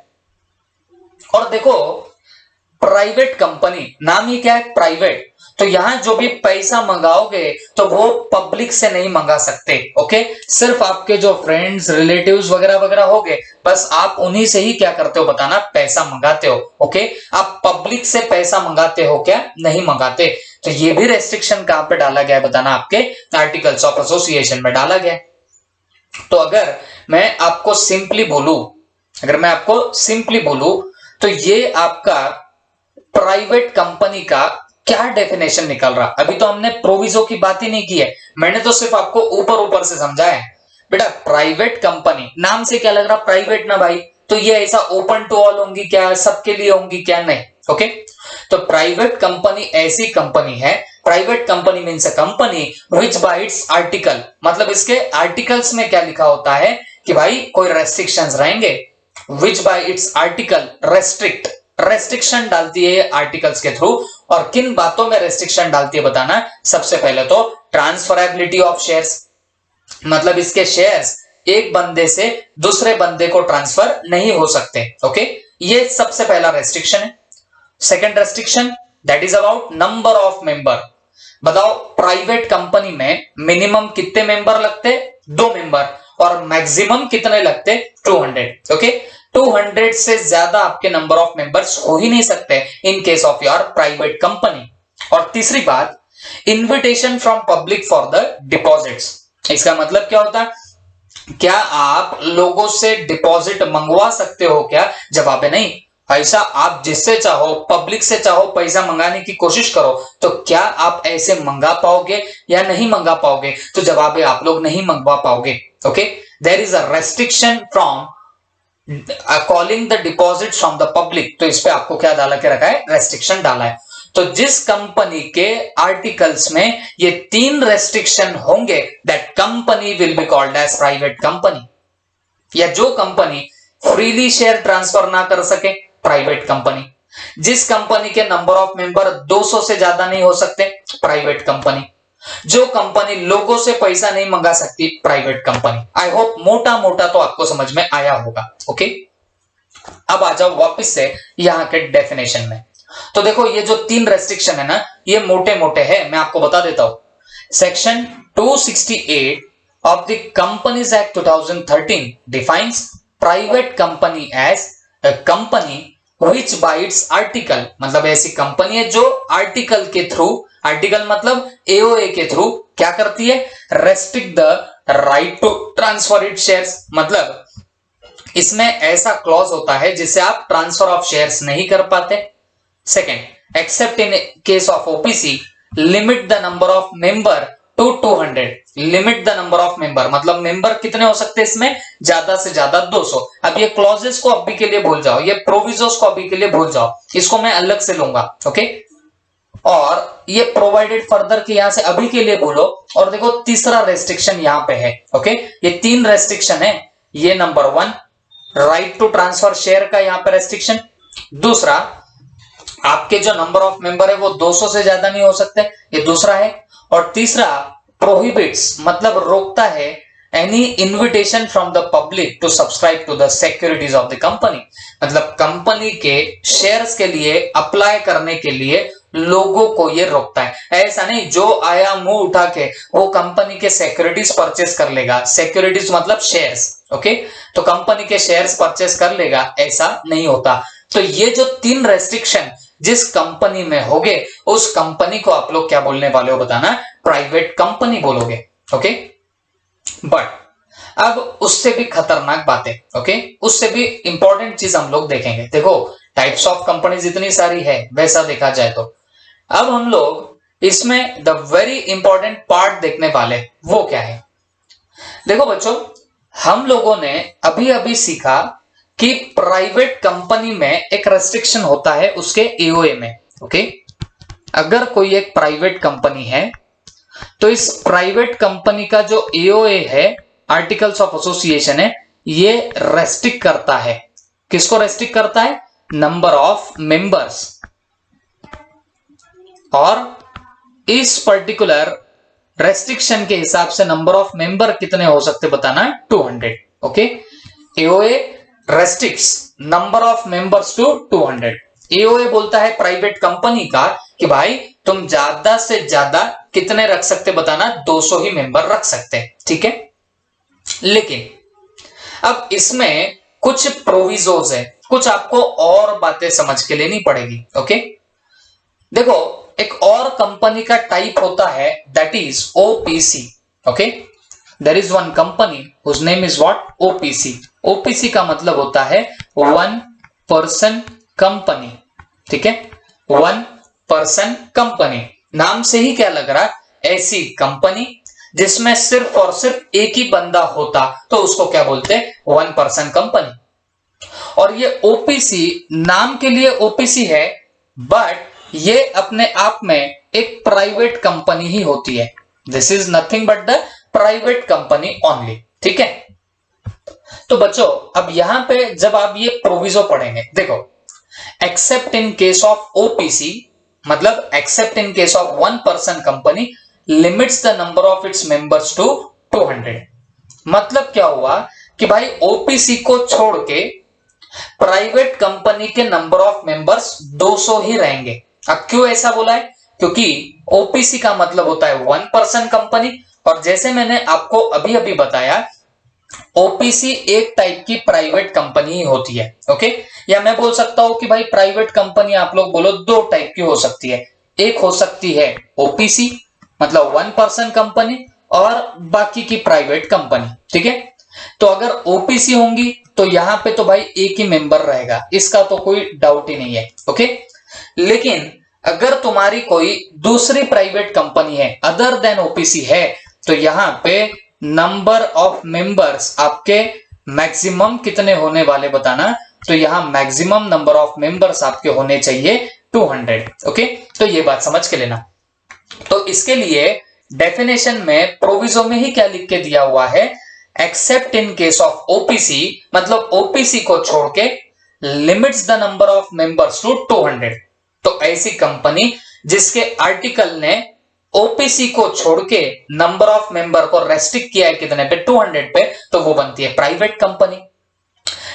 और देखो प्राइवेट कंपनी, नाम ही क्या है, प्राइवेट, तो यहां जो भी पैसा मंगाओगे तो वो पब्लिक से नहीं मंगा सकते। ओके, सिर्फ आपके जो फ्रेंड्स रिलेटिव्स वगैरह वगैरह होंगे, बस आप उन्हीं से ही क्या करते हो बताना, पैसा मंगाते हो। ओके, आप पब्लिक से पैसा मंगाते हो क्या, नहीं मंगाते। तो ये भी रेस्ट्रिक्शन कहां पे डाला गया है बताना, आपके आर्टिकल्स ऑफ एसोसिएशन में डाला गया। तो अगर मैं आपको सिंपली बोलूं, तो ये आपका प्राइवेट कंपनी का क्या डेफिनेशन निकल रहा। अभी तो हमने प्रोविजो की बात ही नहीं की है, मैंने तो सिर्फ आपको ऊपर से समझाया है। बेटा प्राइवेट कंपनी, नाम से क्या लग रहा, प्राइवेट ना भाई, तो ये ऐसा ओपन टू ऑल होंगी क्या, सबके लिए होंगी क्या, नहीं। ओके, तो प्राइवेट कंपनी ऐसी कंपनी है, private company means a company which bye its article, मतलब इसके आर्टिकल्स में क्या लिखा होता है कि भाई कोई रेस्ट्रिक्शंस रहेंगे, which bye its article restriction डालती है आर्टिकल्स के थ्रू। और किन बातों में रेस्ट्रिक्शन डालती है बताना, सबसे पहले तो ट्रांसफरेबिलिटी ऑफ शेयर्स, मतलब इसके शेयर्स एक बंदे से दूसरे बंदे को ट्रांसफर नहीं हो सकते। ओके, ये सबसे पहला रेस्ट्रिक्शन है। Second restriction, that is about number of member. बताओ प्राइवेट कंपनी में मिनिमम कितने मेंबर लगते, 2 मेंबर, और मैक्सिमम कितने लगते, 200। ओके, 200 से ज्यादा आपके नंबर ऑफ मेंबर्स हो ही नहीं सकते इन case of your private company. और तीसरी बात, invitation from public for the deposits. इसका मतलब क्या होता है, क्या आप लोगों से डिपॉजिट मंगवा सकते हो क्या, जवाब है नहीं। ऐसा आप जिससे चाहो, पब्लिक से चाहो पैसा मंगाने की कोशिश करो, तो क्या आप ऐसे मंगा पाओगे या नहीं मंगा पाओगे, तो जवाब है आप लोग नहीं मंगवा पाओगे। Okay, there is a restriction from calling the deposit from the public. तो इस पे आपको क्या डाला के रखा है, रेस्ट्रिक्शन डाला है। तो जिस कंपनी के आर्टिकल्स में ये 3 रेस्ट्रिक्शन होंगे, that company will be called as private company. या जो कंपनी फ्रीली शेयर ट्रांसफर ना कर सके, प्राइवेट कंपनी। जिस कंपनी के नंबर ऑफ मेंबर 200 से ज्यादा नहीं हो सकते, प्राइवेट कंपनी। जो कंपनी लोगों से पैसा नहीं मंगा सकती, प्राइवेट कंपनी। आई होप मोटा मोटा तो आपको समझ में आया होगा। ओके, अब आ जाओ वापस से यहां के डेफिनेशन में। तो देखो ये जो 3 रेस्ट्रिक्शन है ना, ये मोटे मोटे है, मैं आपको बता देता हूं। Section 268 of the Companies Act 2013 defines private company as a company which by its article, मतलब ऐसी कंपनी है जो आर्टिकल के थ्रू, आर्टिकल मतलब एओए के थ्रू क्या करती है, restrict the right to transfer it shares, मतलब इसमें ऐसा क्लॉज होता है जिससे आप ट्रांसफर ऑफ शेयर्स नहीं कर पाते। Second, except in case of OPC limit the number of member to 200, limit the number of member मतलब मेंबर कितने हो सकते हैं इसमें, ज्यादा से ज्यादा 200। अब ये क्लॉजेस को अभी के लिए भूल जाओ, ये प्रोविजोस को अभी के लिए भूल जाओ, इसको मैं अलग से लूंगा, ओके। और ये प्रोवाइडेड फर्दर के यहां से अभी के लिए बोलो। और देखो तीसरा रेस्ट्रिक्शन यहां पे है, ओके। ये 3 रेस्ट्रिक्शन है, ये number 1 right to transfer share का यहां पे रेस्ट्रिक्शन, दूसरा आपके जो नंबर ऑफ मेंबर है वो 200 से ज्यादा नहीं हो सकते, ये दूसरा है, और तीसरा प्रोहिबिट्स मतलब रोकता है any invitation from the public to subscribe to the securities of the company, मतलब कंपनी के शेयर्स के लिए अप्लाई करने के लिए लोगों को ये रोकता है। ऐसा नहीं जो आया मुंह उठा के वो कंपनी के सिक्योरिटीज परचेस कर लेगा, सिक्योरिटीज मतलब शेयर्स, ओके, तो कंपनी के शेयर्स परचेस कर लेगा, ऐसा नहीं होता। तो ये जो 3 रेस्ट्रिक्शन जिस कंपनी में होगे उस कंपनी को आप लोग क्या बोलने वाले हो बताना, प्राइवेट कंपनी बोलोगे, ओके। बट अब उससे भी खतरनाक बातें, ओके, उससे भी इंपॉर्टेंट चीज हम लोग देखेंगे। देखो टाइप्स ऑफ कंपनीज इतनी सारी है वैसा देखा जाए तो, अब हम लोग इसमें द वेरी इंपॉर्टेंट पार्ट देखने वाले, वो क्या है। देखो बच्चों, हम लोगों ने अभी अभी सीखा कि प्राइवेट कंपनी में एक रेस्ट्रिक्शन होता है उसके एओए में, ओके। अगर कोई एक प्राइवेट कंपनी है तो इस प्राइवेट कंपनी का जो एओए है, आर्टिकल्स ऑफ एसोसिएशन है, ये रेस्ट्रिक्ट करता है, किसको रेस्ट्रिक्ट करता है, नंबर ऑफ मेंबर्स, और इस पर्टिकुलर रेस्ट्रिक्शन के हिसाब से नंबर ऑफ मेंबर कितने हो सकते बताना, 200, okay. AOA restricts number of members to 200। AOA बोलता है प्राइवेट कंपनी का कि भाई तुम ज्यादा से ज्यादा कितने रख सकते बताना, 200 ही मेंबर रख सकते, ठीक है। लेकिन अब इसमें कुछ प्रोविजोज है, कुछ आपको और बातें समझ के लेनी पड़ेगी, ओके। देखो एक और कंपनी का टाइप होता है that is OPC, okay. There is one company whose name is what, OPC. OPC का मतलब होता है वन पर्सन कंपनी, ठीक है, वन पर्सन कंपनी। नाम से ही क्या लग रहा है, ऐसी कंपनी जिसमें सिर्फ और सिर्फ एक ही बंदा होता तो उसको क्या बोलते हैं, वन पर्सन कंपनी। और ये ओपीसी नाम के लिए ओपीसी है, बट ये अपने आप में एक प्राइवेट कंपनी ही होती है। This is nothing but the private company only, ठीक है। तो बच्चों अब यहां पे जब आप ये प्रोविजो पढ़ेंगे, देखो except in case of OPC मतलब except in case of one person company limits the number of its members to 200। मतलब क्या हुआ कि भाई ओपीसी को छोड़ के प्राइवेट कंपनी के नंबर ऑफ मेंबर्स 200 ही रहेंगे। अब क्यों ऐसा बोला है, क्योंकि ओपीसी का मतलब होता है वन पर्सन कंपनी, और जैसे मैंने आपको अभी अभी बताया ओपीसी एक टाइप की प्राइवेट कंपनी ही होती है, ओके। या मैं बोल सकता हूं कि भाई प्राइवेट कंपनी आप लोग बोलो 2 टाइप की हो सकती है, एक हो सकती है ओपीसी मतलब वन पर्सन कंपनी, और बाकी की प्राइवेट कंपनी, ठीक है। तो अगर ओपीसी होंगी तो यहां पे तो भाई एक ही मेंबर रहेगा, इसका तो कोई डाउट ही नहीं है, ओके। लेकिन अगर तुम्हारी कोई दूसरी प्राइवेट कंपनी है अदर देन ओपीसी है तो यहां पे नंबर ऑफ मेंबर्स आपके मैक्सिमम कितने होने वाले बताना, तो यहां मैक्सिमम नंबर ऑफ मेंबर्स आपके होने चाहिए 200, ओके। तो ये बात समझ के लेना। तो इसके लिए डेफिनेशन में प्रोविजो में ही क्या लिख के दिया हुआ है, except in case of OPC मतलब ओपीसी को छोड़ के limits the number of members to 200। तो ऐसी कंपनी जिसके आर्टिकल ने ओपीसी को छोड़ के नंबर ऑफ मेंबर को रेस्ट्रिक्ट किया है कितने पे, 200 पे, तो वो बनती है प्राइवेट कंपनी।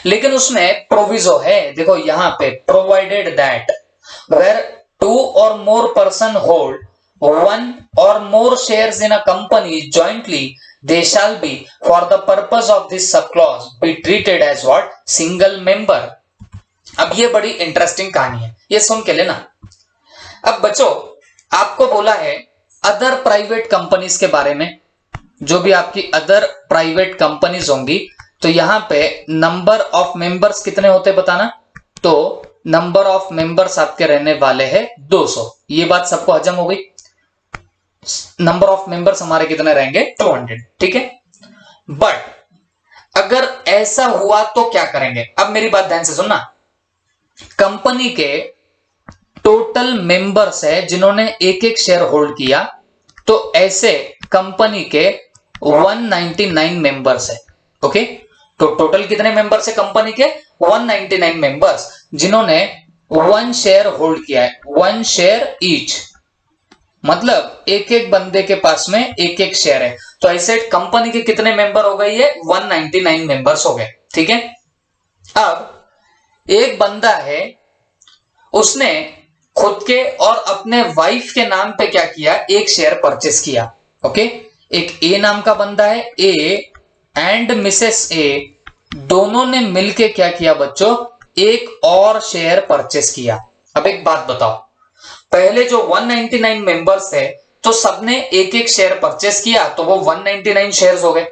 लेकिन उसमें प्रोविजो है, देखो यहां पे provided that where 2 or more person hold one or more shares in a company jointly, they shall be, for the purpose of this subclause, be treated as what? Single member. अब ये बड़ी interesting कहानी है, ये सुन के लेना। अब बच्चों, आपको बोला है अदर प्राइवेट कंपनीज के बारे में, जो भी आपकी अदर प्राइवेट कंपनीज होंगी, तो यहां पे नंबर ऑफ मेंबर्स कितने होते बताना। तो नंबर ऑफ मेंबर्स आपके रहने वाले हैं 200। ये बात सबको हजम हो गई। नंबर ऑफ मेंबर्स हमारे कितने रहेंगे? 200। ठीक है, बट अगर ऐसा हुआ तो क्या करेंगे? अब मेरी बात ध्यान से सुनना। कंपनी के टोटल मेंबर्स है जिन्होंने एक एक शेयर होल्ड किया, तो ऐसे कंपनी के 199 मेंबर्स है। ओके, तो टोटल कितने मेंबर्स है कंपनी के? 199 मेंबर्स जिन्होंने 1 शेयर होल्ड किया है, 1 शेयर ईच, मतलब एक एक बंदे के पास में एक एक शेयर है। तो ऐसे कंपनी के कितने मेंबर हो गए? ये 199 मेंबर्स हो गए। ठीक है, अब एक बंदा है, उसने खुद के और अपने वाइफ के नाम पे क्या किया? एक शेयर परचेस किया। ओके, एक ए नाम का बंदा है, ए एंड मिसेस ए, दोनों ने मिलके क्या किया बच्चों? एक और शेयर परचेस किया। अब एक बात बताओ, पहले जो 199 मेंबर्स थे तो सबने एक एक शेयर परचेस किया, तो वो 199 शेयर्स हो गए।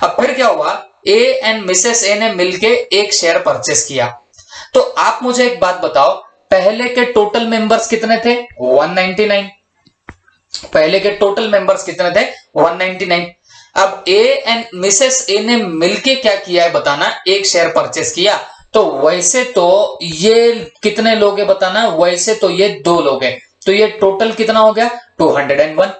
अब फिर क्या हुआ? ए एंड मिसेस ए ने मिलके एक शेयर परचेस किया। तो आप मुझे एक बात बताओ, पहले के टोटल मेंबर्स कितने थे? 199। पहले के टोटल मेंबर्स कितने थे? 199। अब ए एंड मिसेस ए ने मिलके क्या किया है बताना? एक शेयर परचेस किया। तो वैसे तो ये कितने लोग हैं बताना? वैसे तो ये 2 लोग हैं, तो ये टोटल कितना हो गया? 201।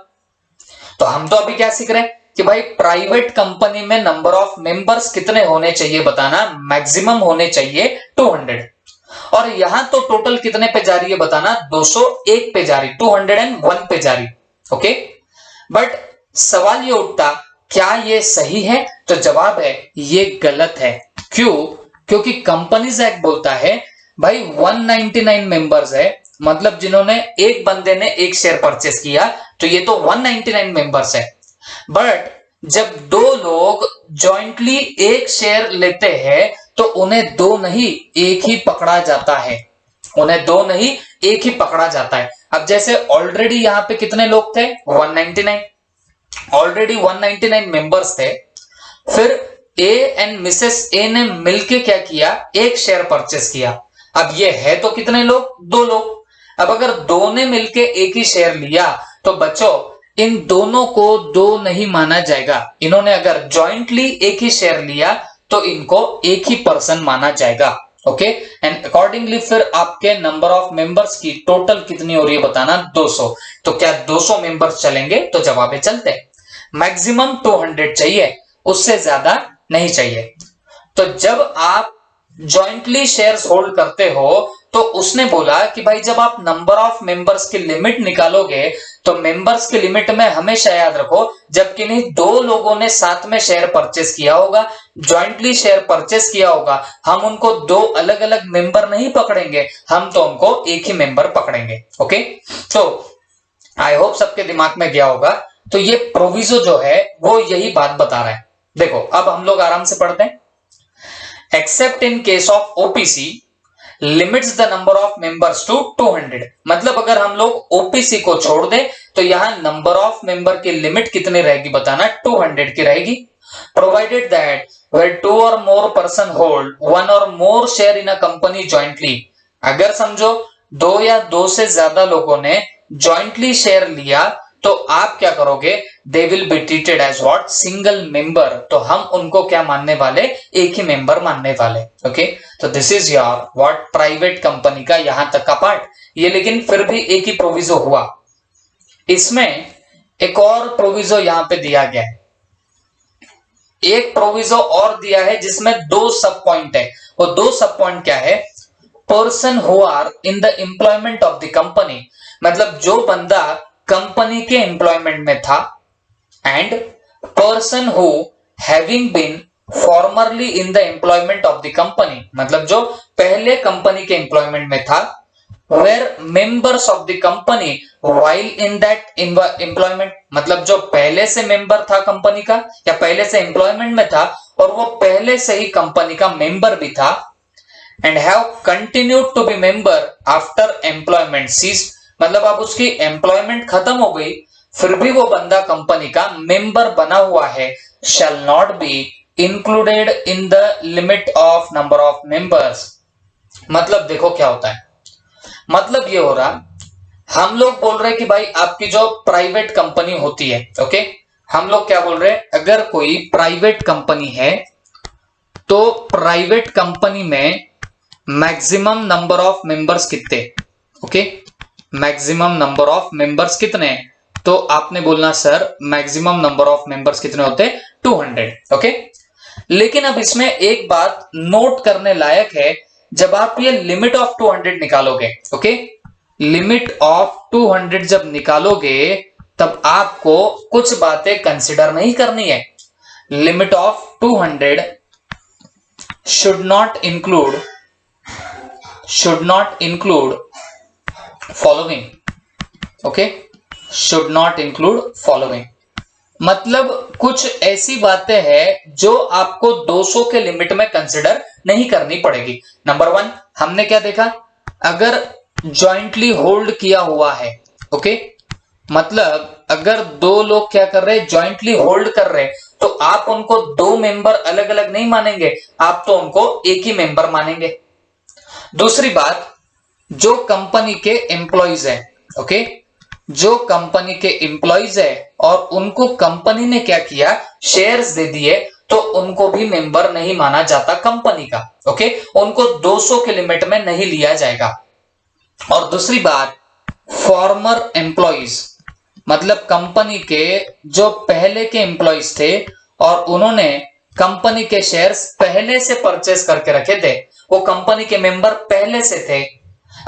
तो हम तो अभी क्या सीख रहे हैं कि भाई प्राइवेट कंपनी में नंबर ऑफ मेंबर्स कितने होने चाहिए बताना? मैक्सिमम होने चाहिए 200। और यहां तो टोटल कितने पे जा रही है बताना? 201 पे जा रही, 201 पे जा रही। ओके, बट सवाल ये उठता, क्या ये सही है? तो जवाब है ये गलत है। क्यों? क्योंकि कंपनीज एक्ट बोलता है भाई 199 मेंबर्स है, मतलब जिन्होंने एक बंदे ने एक शेयर परचेस किया, तो ये तो 199 मेंबर्स है। बट जब 2 लोग जॉइंटली एक शेयर लेते हैं तो उन्हें 2 नहीं एक ही पकड़ा जाता है। उन्हें 2 नहीं एक ही पकड़ा जाता है। अब जैसे ऑलरेडी यहां पे कितने लोग थे? 199। ऑलरेडी 199 मेंबर्स थे, फिर ए एंड मिसेस ए ने मिलके क्या किया? एक शेयर परचेस किया। अब ये है तो कितने लोग? 2 लोग। अब अगर 2 ने मिलके एक ही शेयर लिया तो बच्चों इन दोनों को 2 नहीं माना जाएगा। इन्होंने अगर जॉइंटली एक ही शेयर लिया तो इनको एक ही पर्सन माना जाएगा। ओके, एंड अकॉर्डिंगली फिर आपके नंबर ऑफ मेंबर्स की टोटल कितनी हो रही है बताना? 200। तो क्या 200 मेंबर्स चलेंगे? तो जवाब है चलते। मैक्सिमम 200 चाहिए, उससे ज्यादा नहीं चाहिए। तो जब आप जॉइंटली शेयर्स होल्ड करते हो तो उसने बोला कि भाई जब आप नंबर ऑफ मेंबर्स की लिमिट निकालोगे तो मेंबर्स की लिमिट में हमेशा याद रखो, जब किन्हीं 2 लोगों ने साथ में शेयर परचेस किया होगा, जॉइंटली शेयर परचेस किया होगा, हम उनको 2 अलग अलग मेंबर नहीं पकड़ेंगे, हम तो उनको एक ही मेंबर पकड़ेंगे। ओके, तो आई होप सबके दिमाग में गया होगा। तो ये प्रोविजो जो है वो यही बात बता रहा है। देखो अब हम लोग आराम से पढ़ते हैं। Except in case of OPC limits the number of members to 200। मतलब अगर हम लोग ओपीसी को छोड़ दें तो यहां नंबर ऑफ मेंबर की लिमिट कितनी रहेगी बताना? 200 की रहेगी। प्रोवाइडेड दैट वेयर 2 और मोर पर्सन होल्ड 1 और मोर share in a company jointly. अगर समझो 2 या 2 से ज्यादा लोगों ने जॉइंटली शेयर लिया तो आप क्या करोगे? They will be treated as what? Single member. तो हम उनको क्या मानने वाले? एक ही मेंबर मानने वाले। ओके, तो this is your what private company का यहां तक का पार्ट। ये लेकिन फिर भी एक ही प्रोविजो हुआ। इसमें एक और प्रोविजो यहां पे दिया गया है। एक प्रोविजो और दिया है जिसमें 2 सब पॉइंट है। वो 2 सब पॉइंट क्या है? Person who are in the employment of the company, मतलब जो बंदा कंपनी के एम्प्लॉयमेंट में था, and person who having been formerly in the employment of the company, मतलब जो पहले कंपनी के एम्प्लॉयमेंट में था, where members of the company while in that employment, मतलब जो पहले से मेंबर था कंपनी का या पहले से एम्प्लॉयमेंट में था और वो पहले से ही कंपनी का मेंबर भी था, and have continued to be member after employment cease, मतलब अब उसकी एम्प्लॉयमेंट खत्म हो गई फिर भी वो बंदा कंपनी का मेंबर बना हुआ है, shall not be included in the limit of number of members. मतलब देखो क्या होता है, मतलब ये हो रहा, हम लोग बोल रहे हैं कि भाई आपकी जो प्राइवेट कंपनी होती है, ओके, हम लोग क्या बोल रहे हैं, अगर कोई प्राइवेट कंपनी है तो प्राइवेट कंपनी में मैक्सिमम नंबर ऑफ मेंबर्स कितने, okay, maximum number of members कितने, तो आपने बोलना sir maximum number of members कितने होते हैं 200, ओके। लेकिन अब इसमें एक बात नोट करने लायक है, जब आप ये लिमिट ऑफ 200 निकालोगे, ओके, लिमिट ऑफ 200 जब निकालोगे तब आपको कुछ बातें कंसिडर नहीं करनी है। Limit of 200 should not include following, okay, should not include following, मतलब कुछ ऐसी बातें हैं जो आपको 200 के लिमिट में कंसिडर नहीं करनी पड़ेगी। नंबर 1 हमने क्या देखा, अगर जॉइंटली होल्ड किया हुआ है, ओके, मतलब अगर दो लोग क्या कर रहे हैं, जॉइंटली होल्ड कर रहे हैं, तो आप उनको दो मेंबर अलग अलग नहीं मानेंगे, आप तो उनको एक ही मेंबर मानेंगे। दूसरी बात, जो कंपनी के एम्प्लॉइज है, ओके, जो कंपनी के एम्प्लॉइज है और उनको कंपनी ने क्या किया, शेयर्स दे दिए, तो उनको भी मेंबर नहीं माना जाता कंपनी का, ओके, उनको 200 के लिमिट में नहीं लिया जाएगा। और दूसरी बात, फॉर्मर एम्प्लॉइज, मतलब कंपनी के जो पहले के एम्प्लॉइज थे और उन्होंने कंपनी के शेयर्स पहले से परचेस करके रखे थे, वो कंपनी के मेंबर पहले से थे,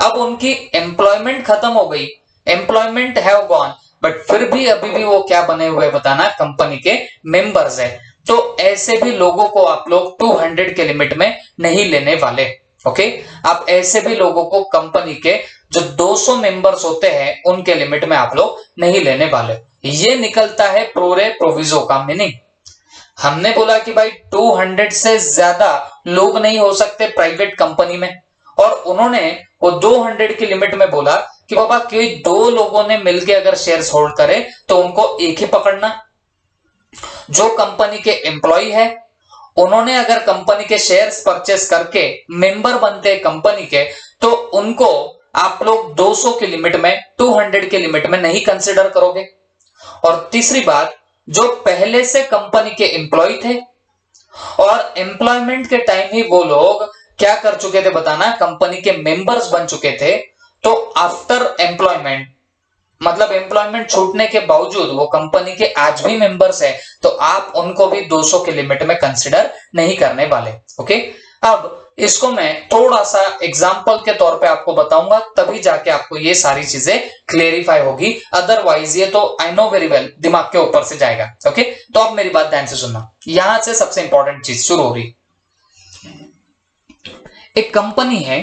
अब उनकी एम्प्लॉयमेंट खत्म हो गई, एम्प्लॉयमेंट हैव गॉन, बट फिर भी अभी भी वो क्या बने हुए बताना, कंपनी के मेंबर्स है। तो ऐसे भी लोगों को आप लोग 200 के लिमिट में नहीं लेने वाले, ओके, आप ऐसे भी लोगों को कंपनी के जो 200 मेंबर्स होते हैं उनके लिमिट में आप लोग नहीं लेने वाले। ये निकलता है प्रोरे प्रोविजो का मीनिंग। हमने बोला कि भाई 200 से ज्यादा लोग नहीं हो सकते प्राइवेट कंपनी में, और उन्होंने वो 200 की लिमिट में बोला कि बाबा कोई दो लोगों ने मिलकर अगर शेयर्स होल्ड करे तो उनको एक ही पकड़ना। जो कंपनी के एम्प्लॉय है उन्होंने अगर कंपनी के शेयर्स परचेस करके मेंबर बनते हैं कंपनी के, तो उनको आप लोग 200 की लिमिट में 200 की लिमिट में नहीं कंसिडर करोगे। और तीसरी बात, जो पहले से कंपनी के एम्प्लॉय थे और एम्प्लॉयमेंट के टाइम ही वो लोग क्या कर चुके थे बताना, कंपनी के मेंबर्स बन चुके थे, तो आफ्टर एम्प्लॉयमेंट, मतलब एम्प्लॉयमेंट छूटने के बावजूद वो कंपनी के आज भी मेंबर्स है, तो आप उनको भी 200 के लिमिट में कंसिडर नहीं करने वाले, ओके। अब इसको मैं थोड़ा सा एग्जांपल के तौर पे आपको बताऊंगा, तभी जाके आपको ये सारी चीजें क्लेरिफाई होगी, अदरवाइज ये तो आई नो वेरी वेल दिमाग के ऊपर से जाएगा, ओके। तो अब मेरी बात ध्यान से सुनना, यहां से सबसे इंपॉर्टेंट चीज शुरू हो रही। एक कंपनी है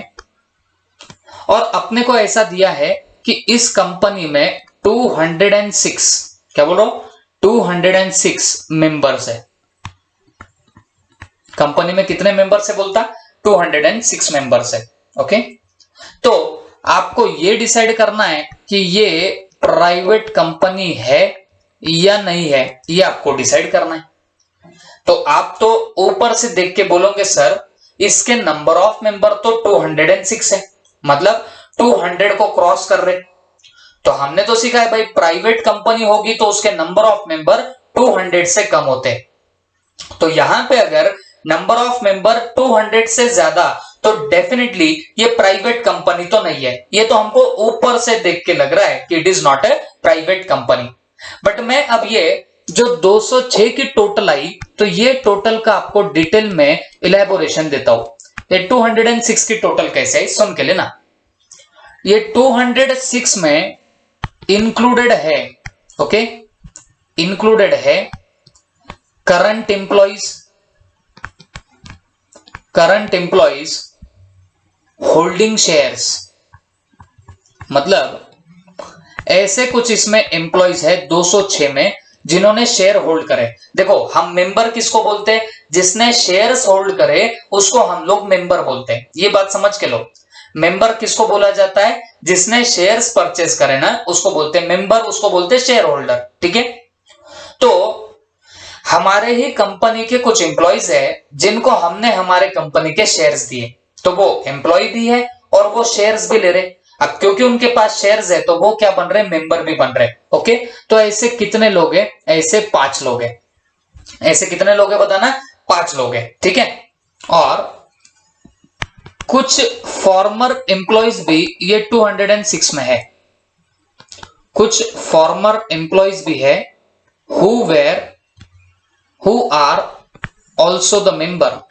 और अपने को ऐसा दिया है कि इस कंपनी में 206, क्या बोल रहा हूं, 206 मेंबर्स है। कंपनी में कितने मेंबर्स है बोलता, 206 मेंबर्स है, ओके। तो आपको ये डिसाइड करना है कि ये प्राइवेट कंपनी है या नहीं है, ये आपको डिसाइड करना है। तो आप तो ऊपर से देख के बोलोगे सर इसके नंबर ऑफ मेंबर तो 206 है, मतलब 200 को क्रॉस कर रहे। तो हमने तो सीखा है भाई प्राइवेट कंपनी होगी तो उसके नंबर ऑफ मेंबर 200 से कम होते। तो यहां पे अगर नंबर ऑफ मेंबर 200 से ज्यादा, तो डेफिनेटली ये प्राइवेट कंपनी तो नहीं है, ये तो हमको ऊपर से देख के लग रहा है कि it is not a private company. But मैं अब ये जो 206 की टोटल आई, तो ये टोटल का आपको डिटेल में इलेबोरेशन देता हूं। ये 206 की टोटल कैसे है सुन के लेना। ये 206 में इंक्लूडेड है, ओके, इंक्लूडेड है करंट एम्प्लॉइज होल्डिंग शेयर्स, मतलब ऐसे कुछ इसमें एम्प्लॉइज है 206 में जिन्होंने शेयर होल्ड करे। देखो हम मेंबर किसको बोलते हैं, जिसने शेयर्स होल्ड करे उसको हम लोग मेंबर बोलते हैं, ये बात समझ के लो। मेंबर किसको बोला जाता है, जिसने शेयर्स परचेज करे ना उसको बोलते हैं मेंबर, उसको बोलते हैं शेयर होल्डर। ठीक है, तो हमारे ही कंपनी के कुछ एम्प्लॉइज है जिनको हमने हमारे कंपनी के शेयर्स दिए, तो वो एम्प्लॉय भी है और वो शेयर्स भी ले रहे। अब क्योंकि उनके पास शेयर्स है तो वो क्या बन रहे, मेंबर भी बन रहे। ओके, तो ऐसे कितने लोग हैं, ऐसे 5 लोग हैं। ऐसे कितने लोग हैं बताना, 5 लोग हैं। ठीक है, और कुछ फॉर्मर एम्प्लॉइज भी ये 206 में है। कुछ फॉर्मर एम्प्लॉइज भी है who are also the member,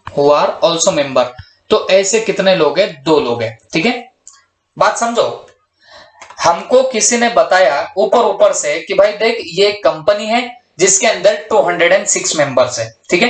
who are also member। तो ऐसे कितने लोग हैं, 2 लोग हैं। ठीक है, बात समझो। हमको किसी ने बताया ऊपर ऊपर से कि भाई देख ये कंपनी है जिसके अंदर 206 मेंबर्स है। ठीक है,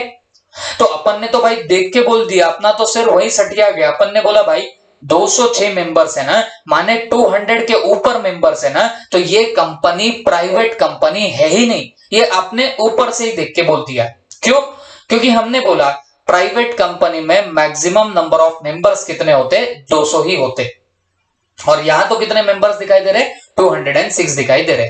तो अपन ने तो भाई देख के बोल दिया, अपना तो सिर वही सटिया गया। अपन ने बोला भाई 206 मेंबर्स है ना, माने 200 के ऊपर मेंबर्स है ना, तो ये कंपनी प्राइवेट कंपनी है ही नहीं। ये आपने ऊपर से ही देख के बोल दिया। क्यों, क्योंकि हमने बोला प्राइवेट कंपनी में मैक्सिमम नंबर ऑफ मेंबर्स कितने होते, 200 ही होते। और यहां तो कितने मेंबर्स दिखाई दे रहे, 206 दिखाई दे रहे।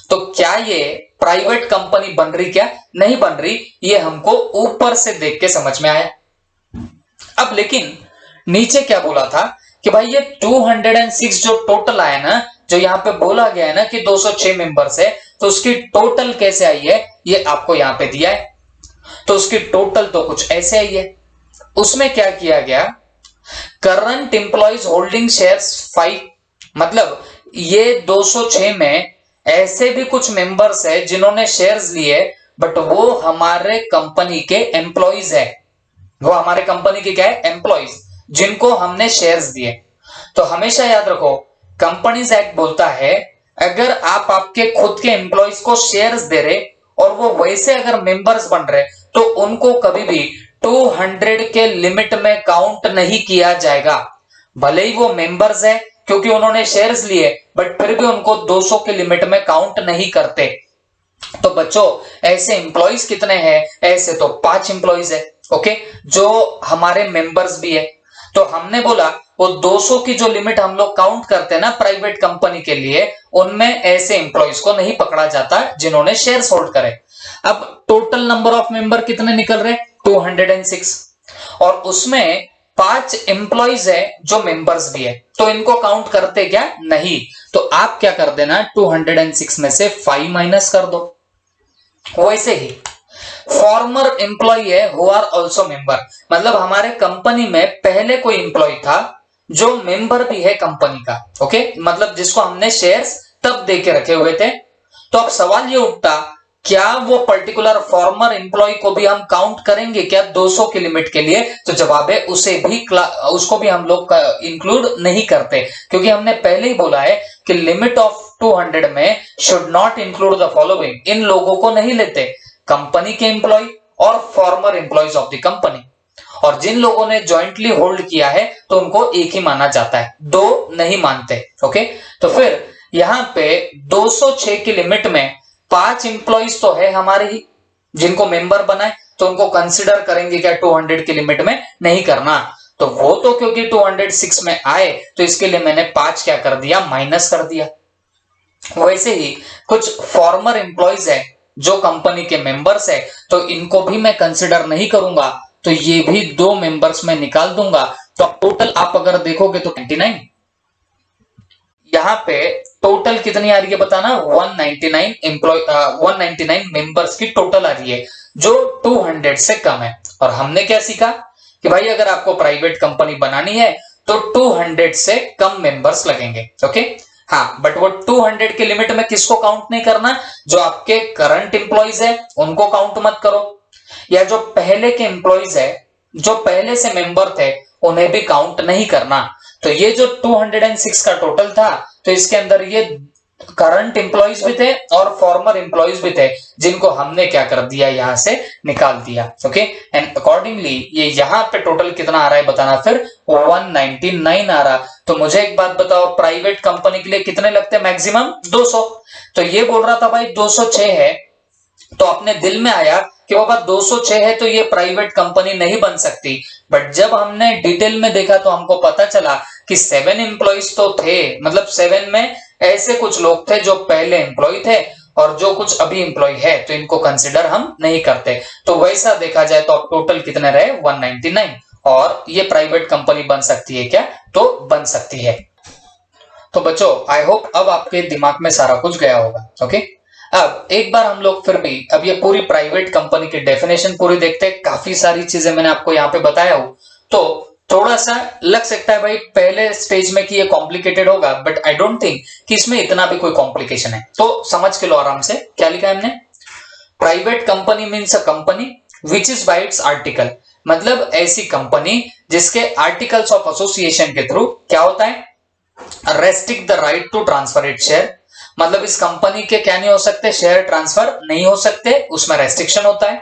तो क्या ये प्राइवेट कंपनी बन रही, क्या नहीं बन रही, ये हमको ऊपर से देख के समझ में आया। अब लेकिन नीचे क्या बोला था कि भाई ये 206 जो टोटल आया ना, जो यहां पे बोला गया है ना कि 206 मेंबर्स है, तो उसकी टोटल कैसे आई है ये आपको यहां पे दिया है। तो उसकी टोटल तो कुछ ऐसे आई है। उसमें क्या किया गया, करंट एम्प्लॉइज होल्डिंग शेयर्स 5, मतलब ये 206 में ऐसे भी कुछ मेंबर्स है जिन्होंने शेयर्स लिए बट वो हमारे कंपनी के एम्प्लॉइज है। वो हमारे कंपनी के क्या है, एम्प्लॉइज, जिनको हमने शेयर्स दिए। तो हमेशा याद रखो कंपनीज एक्ट बोलता है अगर आप आपके खुद के एम्प्लॉइज को शेयर्स दे रहे और वो वैसे अगर मेंबर्स बन रहे तो उनको कभी भी 200 के लिमिट में काउंट नहीं किया जाएगा। भले ही वो मेंबर्स है क्योंकि उन्होंने शेयर्स लिए बट फिर भी उनको 200 के लिमिट में काउंट नहीं करते। तो बच्चों ऐसे एम्प्लॉइज कितने हैं, ऐसे तो 5 एम्प्लॉइज है। ओके, जो हमारे मेंबर्स भी है। तो हमने बोला वो 200 की जो लिमिट हम लोग काउंट करते हैं ना प्राइवेट कंपनी के लिए, उनमें ऐसे एम्प्लॉइज को नहीं पकड़ा जाता जिन्होंने शेयर्स होल्ड करे। अब टोटल नंबर ऑफ मेंबर कितने निकल रहे, 206, और उसमें 5 एम्प्लॉइज है जो मेंबर्स भी है, तो इनको काउंट करते क्या नहीं। तो आप क्या कर देना, 206 में से 5 माइनस कर दो। वैसे ही फॉर्मर एम्प्लॉय है हु आर ऑल्सो मेंबर, मतलब हमारे कंपनी में पहले कोई एम्प्लॉय था जो मेंबर भी है कंपनी का। ओके, मतलब जिसको हमने शेयर्स तब दे के रखे हुए थे। तो अब सवाल ये उठता क्या वो पर्टिकुलर फॉर्मर एम्प्लॉय को भी हम काउंट करेंगे क्या 200 की लिमिट के लिए? तो जवाब है उसको भी हम लोग इंक्लूड नहीं करते, क्योंकि हमने पहले ही बोला है कि लिमिट ऑफ 200 में should not include the following. इन लोगों को नहीं लेते, कंपनी के एम्प्लॉय और former employees of the company. और जिन लोगों ने ज्वाइंटली होल्ड किया है तो उनको एक ही माना जाता है, 2 नहीं मानते। ओके, तो फिर यहां पे 206 की लिमिट में 5 एम्प्लॉइज तो है हमारे ही जिनको मेंबर बनाए, तो उनको कंसिडर करेंगे क्या 200 की लिमिट में? नहीं करना। तो वो तो क्योंकि 206 में आए तो इसके लिए मैंने 5 क्या कर दिया, माइनस कर दिया। वैसे ही कुछ फॉर्मर एम्प्लॉइज है जो कंपनी के मेंबर्स है, तो इनको भी मैं कंसिडर नहीं करूंगा, तो ये भी 2 मेंबर्स में निकाल दूंगा। तो टोटल आप अगर देखोगे तो 99, यहां पे टोटल कितनी आ रही है बताना, 199 मेंबर्स की टोटल आ रही है जो 200 से कम है। और हमने क्या सीखा कि भाई अगर आपको प्राइवेट कंपनी बनानी है तो 200 से कम मेंबर्स लगेंगे। ओके, हाँ, बट वो 200 के लिमिट में किसको काउंट नहीं करना, जो आपके करंट एम्प्लॉइज है उनको काउंट मत करो, या जो पहले के एम्प्लॉइज है जो पहले से मेंबर थे उन्हें भी काउंट नहीं करना। तो ये जो 206 का टोटल था, तो इसके अंदर ये करंट एम्प्लॉइज भी थे और फॉर्मर एम्प्लॉइज भी थे, जिनको हमने क्या कर दिया, यहां से निकाल दिया। ओके, एंड अकॉर्डिंगली ये यहाँ पे टोटल कितना आ रहा है बताना, फिर 199 आ रहा। तो मुझे एक बात बताओ, प्राइवेट कंपनी के लिए कितने लगते हैं मैक्सिमम? 200। तो ये बोल रहा था भाई 206 है, तो अपने दिल में आया कि बाबा 206 है तो ये प्राइवेट कंपनी नहीं बन सकती। बट जब हमने डिटेल में देखा तो हमको पता चला कि 7 एम्प्लॉइज तो थे, मतलब 7 में ऐसे कुछ लोग थे जो पहले एम्प्लॉय थे और जो कुछ अभी एम्प्लॉय है, तो इनको कंसिडर हम नहीं करते। तो वैसा देखा जाए तो अब टोटल कितने रहे? 199। और ये प्राइवेट कंपनी बन सकती है क्या? तो बन सकती है। तो बच्चों आई होप अब आपके दिमाग में सारा कुछ गया होगा। ओके, अब एक बार हम लोग फिर भी अब ये पूरी प्राइवेट कंपनी की डेफिनेशन पूरी देखते हैं। काफी सारी चीजें मैंने आपको यहाँ पे बताया हूं, तो थोड़ा सा लग सकता है भाई पहले स्टेज में कि ये कॉम्प्लिकेटेड होगा, बट आई डोंट थिंक कि इसमें इतना भी कोई कॉम्प्लिकेशन है। तो समझ के लो आराम से। क्या लिखा है हमने? Private company means a company which is by its article, मतलब ऐसी कंपनी जिसके आर्टिकल्स ऑफ एसोसिएशन के थ्रू क्या होता है? Restrict the right to transfer it share, मतलब इस कंपनी के क्या नहीं हो सकते? शेयर ट्रांसफर नहीं हो सकते, उसमें रेस्ट्रिक्शन होता है।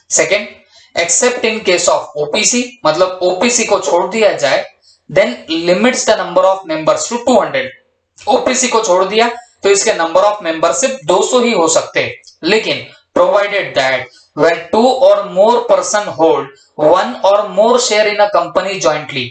Second, except in case of OPC, मतलब ओपीसी को छोड़ दिया जाए, then limits the number of members to 200। OPC को छोड़ दिया तो इसके नंबर ऑफ मेंबर सिर्फ 200 ही हो सकते, लेकिन provided that when 2 or more person hold 1 or more share in a company jointly,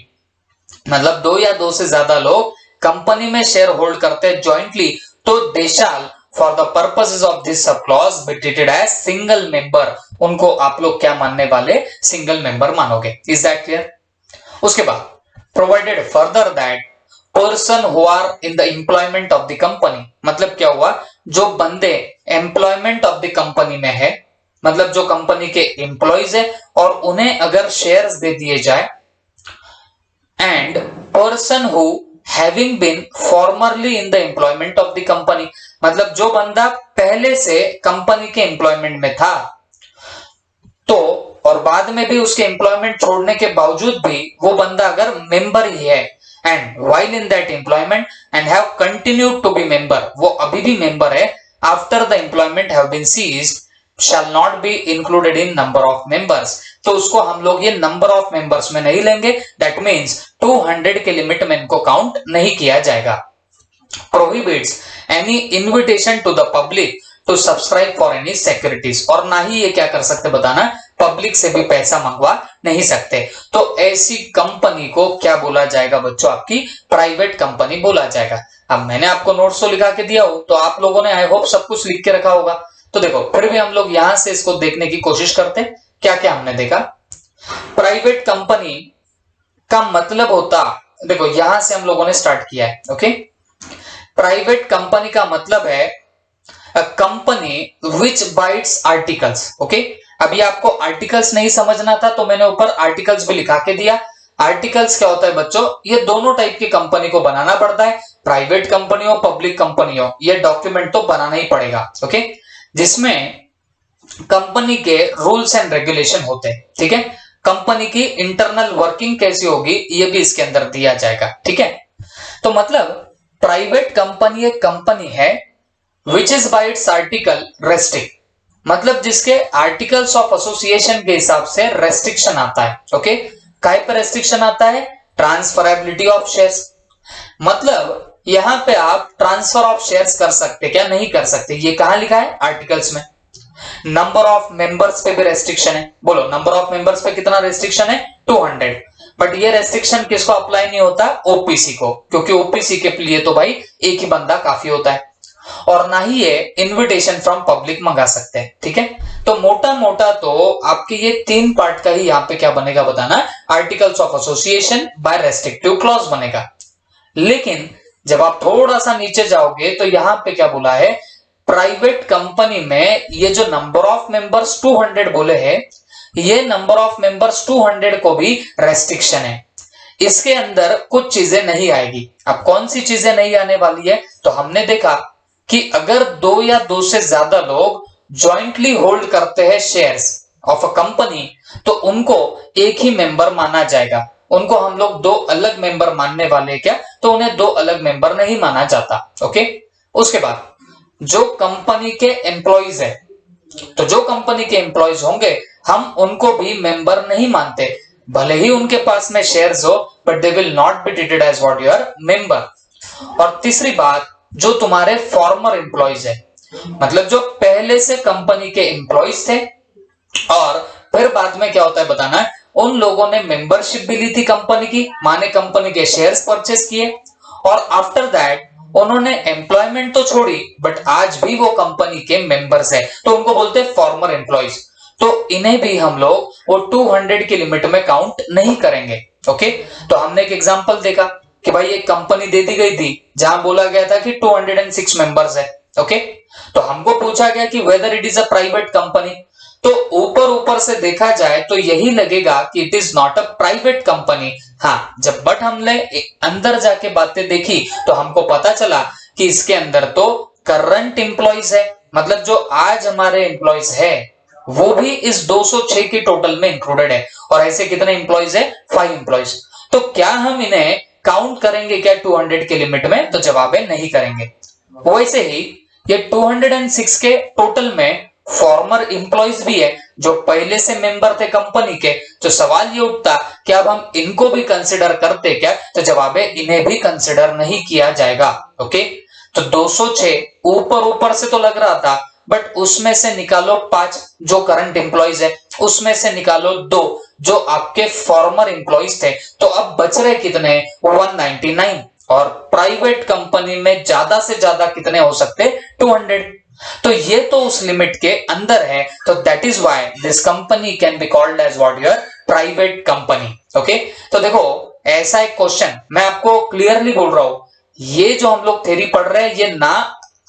मतलब 2 या 2 से ज्यादा लोग कंपनी में शेयर होल्ड करते हैं जॉइंटली, तो they shall for the purposes of this sub clause be treated as single member, उनको आप लोग क्या मानने वाले? सिंगल मेंबर मानोगे। Is that clear? उसके बाद provided further that person who are in the employment of the company, मतलब क्या हुआ? जो बंदे एम्प्लॉयमेंट ऑफ द कंपनी में है, मतलब जो कंपनी के एम्प्लॉइज है और उन्हें अगर शेयर्स दे दिए जाए, and person who having been formerly in the employment of the company, मतलब जो बंदा पहले से कंपनी के एम्प्लॉयमेंट में था, तो और बाद में भी उसके एम्प्लॉयमेंट छोड़ने के बावजूद भी वो बंदा अगर मेंबर ही है, and while in that employment and have continued to be member, वो अभी भी मेंबर है after the employment have been ceased, shall not be included in number of members, तो उसको हम लोग ये नंबर ऑफ मेंबर्स में नहीं लेंगे। दैट मींस 200 के लिमिट में इनको काउंट नहीं किया जाएगा। Prohibits any invitation to the public to subscribe for any securities, और ना ही ये क्या कर सकते बताना, पब्लिक से भी पैसा मंगवा नहीं सकते। तो ऐसी कंपनी को क्या बोला जाएगा बच्चों? आपकी प्राइवेट कंपनी बोला जाएगा। अब मैंने आपको नोट्स तो लिखा के दिया हो, तो आप लोगों ने आई होप सब कुछ लिख के रखा होगा। तो देखो फिर भी हम लोग यहां से इसको देखने की कोशिश करते हैं। क्या क्या हमने देखा? प्राइवेट कंपनी का मतलब होता, देखो यहां से हम लोगों ने स्टार्ट किया है। ओके, प्राइवेट कंपनी का मतलब है अ कंपनी विच बाइट्स आर्टिकल्स। ओके, अभी आपको आर्टिकल्स नहीं समझना था तो मैंने ऊपर आर्टिकल्स भी लिखा के दिया। आर्टिकल्स क्या होता है बच्चों? ये दोनों टाइप की कंपनी को बनाना पड़ता है, प्राइवेट कंपनी हो पब्लिक कंपनी हो, ये डॉक्यूमेंट तो बनाना ही पड़ेगा। ओके, जिसमें कंपनी के रूल्स एंड रेगुलेशन होते हैं। ठीक है, कंपनी की इंटरनल वर्किंग कैसी होगी ये भी इसके अंदर दिया जाएगा। ठीक है, तो मतलब प्राइवेट कंपनी एक कंपनी है विच is by its article restrict, मतलब जिसके आर्टिकल्स ऑफ एसोसिएशन के हिसाब से रेस्ट्रिक्शन आता है। ओके, काय पर रेस्ट्रिक्शन आता है? ट्रांसफरेबिलिटी ऑफ शेयर्स, मतलब यहां पे आप ट्रांसफर ऑफ शेयर्स कर सकते क्या? नहीं कर सकते। ये कहां लिखा है? आर्टिकल्स में। नंबर ऑफ मेंबर्स पे भी रेस्ट्रिक्शन है। बोलो नंबर ऑफ मेंबर्स पे कितना रेस्ट्रिक्शन है? 200। बट ये रेस्ट्रिक्शन किसको अप्लाई नहीं होता? ओपीसी को, क्योंकि ओपीसी के लिए तो भाई एक ही बंदा काफी होता है, और ना ही ये इनविटेशन फ्रॉम पब्लिक मंगा सकते हैं। ठीक है, तो मोटा मोटा तो आपके ये 3 पार्ट का ही यहाँ पे क्या बनेगा बताना, articles of association by restrictive clause बनेगा। लेकिन जब आप थोड़ा सा नीचे जाओगे तो यहां पे क्या बोला है, प्राइवेट कंपनी में ये जो नंबर ऑफ मेंबर्स 200 बोले हैं, ये नंबर ऑफ मेंबर्स 200 को भी रेस्ट्रिक्शन है। इसके अंदर कुछ चीजें नहीं आएगी। अब कौन सी चीजें नहीं आने वाली है? तो हमने देखा कि अगर 2 या 2 से ज्यादा लोग ज्वाइंटली होल्ड करते हैं शेयर्स ऑफ अ कंपनी, तो उनको एक ही मेंबर माना जाएगा। उनको हम लोग 2 अलग मेंबर मानने वाले क्या? तो उन्हें 2 अलग मेंबर नहीं माना जाता। ओके, उसके बाद जो कंपनी के एम्प्लॉइज है, तो जो कंपनी के एम्प्लॉइज होंगे हम उनको भी मेंबर नहीं मानते, भले ही उनके पास में शेयर्स हो, but they will not be treated as what your member. और तीसरी बात, जो तुम्हारे फॉर्मर एम्प्लॉइज है, मतलब जो पहले से कंपनी के एम्प्लॉइज थे और फिर बाद में क्या होता है बताना है, उन लोगों ने मेंबरशिप भी ली थी कंपनी की, माने कंपनी के शेयर्स परचेस किए, और आफ्टर दैट उन्होंने एम्प्लॉयमेंट तो छोड़ी बट आज भी वो कंपनी के मेंबर्स है, तो उनको बोलते हैं फॉर्मर एम्प्लॉइज। तो इन्हें भी हम लोग वो 200 की लिमिट में काउंट नहीं करेंगे। ओके, तो हमने एक एग्जांपल देखा कि भाई एक कंपनी दे दी गई थी जहां बोला गया था कि 206 मेंबर्स है। ओके, तो हमको पूछा गया कि whether it is a private company, तो ऊपर ऊपर से देखा जाए तो यही लगेगा कि it is not a private company. हाँ, जब बट हमने अंदर जाके बातें देखी तो हमको पता चला कि इसके अंदर तो करंट एम्प्लॉइज है, मतलब जो आज हमारे एम्प्लॉइज है वो भी इस 206 के टोटल में इंक्लूडेड है। और ऐसे कितने एम्प्लॉइज है? 5 एम्प्लॉइज। तो क्या हम इन्हें काउंट करेंगे क्या 200 के लिमिट में? तो जवाब है नहीं करेंगे। वैसे ही ये 206 के टोटल में फॉर्मर एम्प्लॉइज भी है जो पहले से मेंबर थे कंपनी के, तो सवाल ये उठता कि अब हम इनको भी कंसिडर करते क्या? तो जवाब है इन्हें भी कंसिडर नहीं किया जाएगा। ओके, तो 206 ऊपर ऊपर से तो लग रहा था, बट उसमें से निकालो 5 जो करंट एम्प्लॉइज है, उसमें से निकालो 2 जो आपके फॉर्मर एम्प्लॉइज थे, तो अब बच रहे कितने? 199। और प्राइवेट कंपनी में ज्यादा से ज्यादा कितने हो सकते? 200। तो ये तो उस लिमिट के अंदर है, तो that is why this company can be called as what your private company. Okay, तो देखो ऐसा एक क्वेश्चन मैं आपको क्लियरली बोल रहा हूं, ये जो हम लोग थ्योरी पढ़ रहे हैं ये ना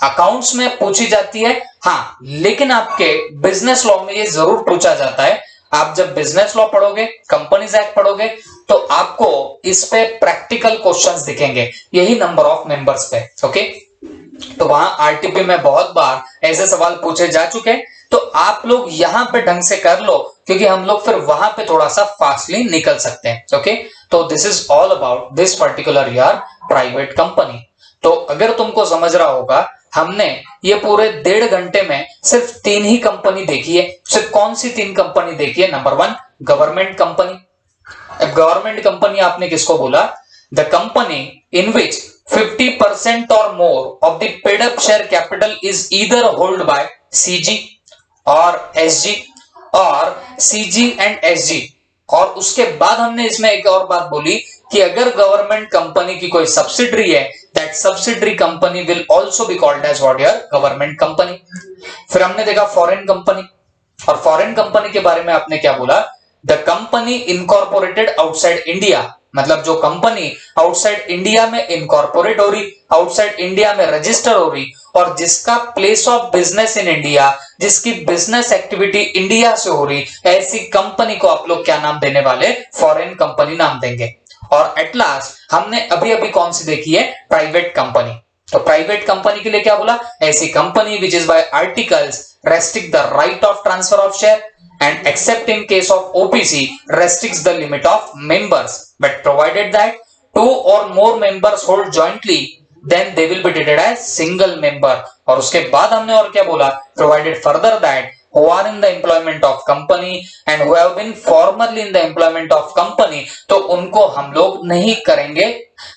अकाउंट्स में पूछी जाती है, हाँ, लेकिन आपके बिजनेस लॉ में ये जरूर पूछा जाता है। आप जब बिजनेस लॉ पढ़ोगे, कंपनीज एक्ट पढ़ोगे, तो आपको इस पे प्रैक्टिकल क्वेश्चंस दिखेंगे, यही नंबर ऑफ मेंबर्स पे। ओके, तो वहां आरटीपी में बहुत बार ऐसे सवाल पूछे जा चुके हैं, तो आप लोग यहां पे ढंग से कर लो, क्योंकि हम लोग फिर वहां पे थोड़ा सा फास्टली निकल सकते हैं। ओके, तो this is all about this particular यार प्राइवेट कंपनी। तो अगर तुमको समझ रहा होगा, हमने ये पूरे 1.5 घंटे में सिर्फ 3 ही कंपनी देखी है। सिर्फ कौन सी 3 कंपनी देखी है? Number 1 government company. अब गवर्नमेंट कंपनी आपने किसको बोला? The company in which 50% or more of the paid up share capital is either held by CG or SG or CG and SG। और उसके बाद हमने इसमें एक और बात बोली कि अगर गवर्नमेंट कंपनी की कोई सब्सिडरी है, that subsidiary company will also be called as what your government company. फिर हमने देखा फॉरेन कंपनी, और फॉरेन कंपनी के बारे में आपने क्या बोला? The company incorporated outside India, मतलब जो कंपनी आउटसाइड इंडिया में इनकॉर्पोरेट हो रही, आउटसाइड इंडिया में रजिस्टर हो रही, और जिसका place of business in India, जिसकी बिजनेस एक्टिविटी इंडिया से हो रही, ऐसी कंपनी को आप लोग क्या नाम देने वाले? फॉरेन कंपनी नाम देंगे। और एट लास्ट हमने अभी अभी कौन सी देखी है? Private company. तो प्राइवेट कंपनी के लिए क्या बोला? ऐसी company which is bye articles restrict the right of transfer of share and except in case of OPC restricts the limit of members, but provided that 2 or more members hold jointly, then they will be treated as single member। और उसके बाद हमने और क्या बोला? provided further that who are in the employment of company and who have been formerly in the employment of company, तो उनको हम लोग नहीं करेंगे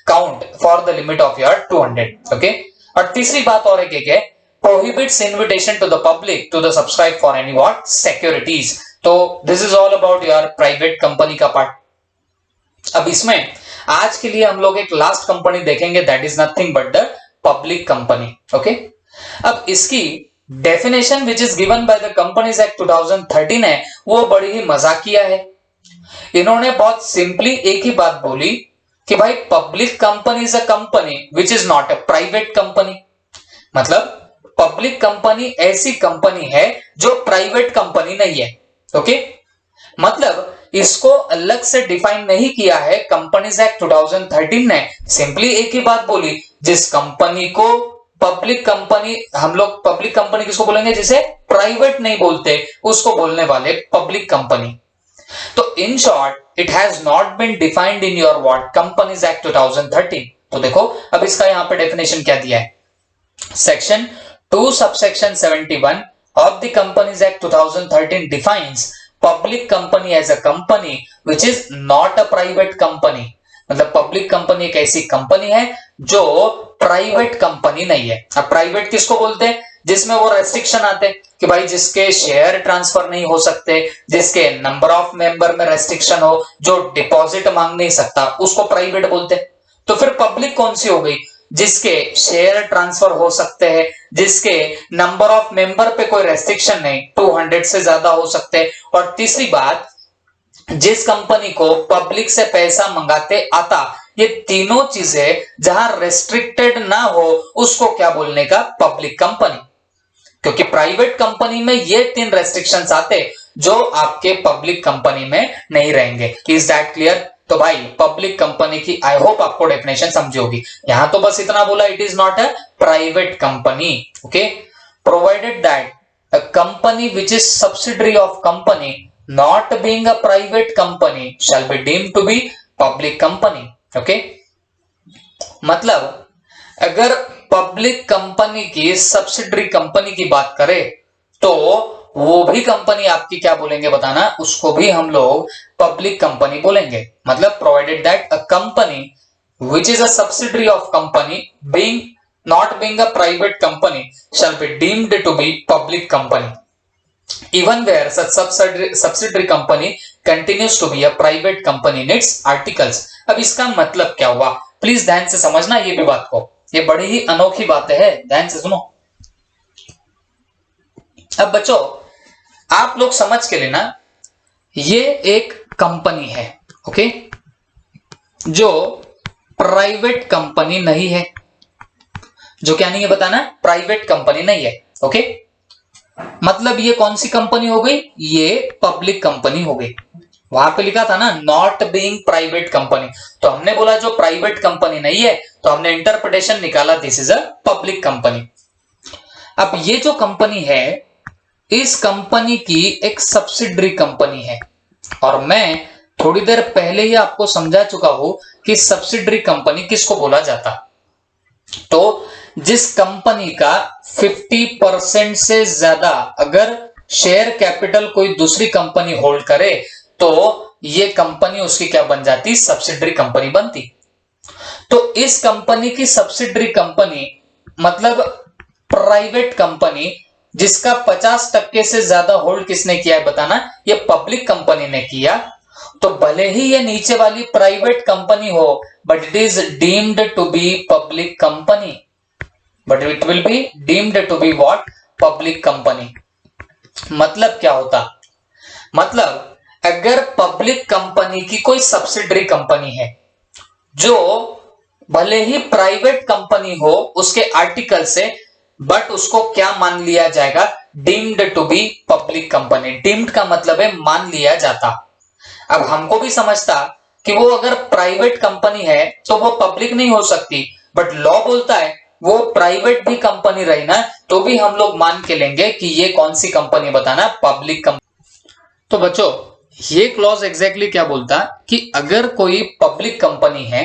count for the limit of your 200। okay, और तीसरी बात और एक है, prohibits invitation to the public to the subscribe for any what securities। तो this is all about your private company का पार्ट। अब इसमें आज के लिए हम लोग एक लास्ट कंपनी देखेंगे, that is nothing but the public company. Okay, अब इसकी definition which is given by the companies act 2013 है, वो बड़ी ही मजाकिया है। इन्होंने बहुत सिंपली एक ही बात बोली कि भाई public company is a company which is not a private company. मतलब पब्लिक कंपनी ऐसी कंपनी है जो प्राइवेट कंपनी नहीं है। ओके, मतलब इसको अलग से डिफाइन नहीं किया है कंपनीज एक्ट 2013 ने, सिंपली एक ही बात बोली, जिस कंपनी को पब्लिक कंपनी, हम लोग पब्लिक कंपनी किसको बोलेंगे? जिसे प्राइवेट नहीं बोलते उसको बोलने वाले पब्लिक कंपनी। तो in short it has not been defined in your what companies act 2013। तो देखो अब इसका यहां पे डेफिनेशन क्या दिया है, Section 2 subsection 71 of the Companies Act 2013 defines public company as a company which is not a private company। मतलब पब्लिक कंपनी एक ऐसी कंपनी है जो प्राइवेट कंपनी नहीं है। अब प्राइवेट किसको बोलते हैं? जिसमें वो रेस्ट्रिक्शन आते हैं कि भाई जिसके शेयर ट्रांसफर नहीं हो सकते, जिसके नंबर ऑफ मेंबर में रेस्ट्रिक्शन हो, जो डिपॉजिट मांग नहीं सकता, उसको प्राइवेट बोलते हैं। तो फिर पब्लिक कौन सी हो गई? जिसके शेयर ट्रांसफर हो सकते हैं, जिसके नंबर ऑफ मेंबर पे कोई रेस्ट्रिक्शन नहीं, 200 से ज्यादा हो सकते हैं, और तीसरी बात, जिस कंपनी को पब्लिक से पैसा मंगाते आता। ये तीनों चीजें जहां रेस्ट्रिक्टेड ना हो उसको क्या बोलने का? Public company. क्योंकि प्राइवेट कंपनी में ये 3 रेस्ट्रिक्शंस आते जो आपके पब्लिक कंपनी में नहीं रहेंगे। Is that clear? तो भाई पब्लिक कंपनी की आई होप आपको डेफिनेशन समझी होगी। यहां तो बस इतना बोला, it is not a private company. Okay, provided that a company which is subsidiary of company not being a private company shall be deemed to be public company। Okay, मतलब अगर पब्लिक कंपनी की subsidiary company की बात करें तो वो भी company आपकी क्या बोलेंगे बताना? उसको भी हम लोग पब्लिक कंपनी बोलेंगे। मतलब provided that a company which is a subsidiary of company being not being a private company shall be deemed to be public company even where such subsidiary company continues to be a private company in its articles। अब इसका मतलब क्या हुआ? Please ध्यान से समझना ये भी बात को, ये बड़ी ही अनोखी बातें हैं, ध्यान से सुनो। अब बच्चों आप लोग समझ के लेना, ये एक कंपनी है, ओके, जो प्राइवेट कंपनी नहीं है। जो क्या नहीं है बताना? प्राइवेट कंपनी नहीं है। ओके, मतलब ये कौन सी कंपनी हो गई? ये पब्लिक कंपनी हो गई। वहां पे लिखा था ना नॉट बीइंग प्राइवेट कंपनी, तो हमने बोला जो प्राइवेट कंपनी नहीं है, तो हमने इंटरप्रिटेशन निकाला this is a public company. अब ये जो कंपनी है, इस कंपनी की एक सब्सिडरी कंपनी है, और मैं थोड़ी देर पहले ही आपको समझा चुका हूं कि सब्सिडरी कंपनी किसको बोला जाता। तो जिस कंपनी का 50% से ज्यादा अगर शेयर कैपिटल कोई दूसरी कंपनी होल्ड करे तो ये कंपनी उसकी क्या बन जाती? सब्सिडरी कंपनी बनती। तो इस कंपनी की सब्सिडरी कंपनी मतलब प्राइवेट कंपनी जिसका 50% से ज्यादा होल्ड किसने किया है बताना? ये पब्लिक कंपनी ने किया। तो भले ही ये नीचे वाली प्राइवेट कंपनी हो, but it is deemed to be public company. But it will be deemed to be what? Public company. मतलब क्या होता? मतलब अगर पब्लिक कंपनी की कोई सब्सिडरी कंपनी है जो भले ही प्राइवेट कंपनी हो उसके आर्टिकल से, बट उसको क्या मान लिया जाएगा? Deemed to be public company. Deemed का मतलब है मान लिया जाता। अब हमको भी समझता कि वो अगर प्राइवेट कंपनी है तो वो पब्लिक नहीं हो सकती, बट लॉ बोलता है वो प्राइवेट भी कंपनी रही ना तो भी हम लोग मान के लेंगे कि ये कौन सी कंपनी बताना? Public company. तो बच्चों ये क्लॉज एग्जैक्टली क्या बोलता कि अगर कोई पब्लिक कंपनी है,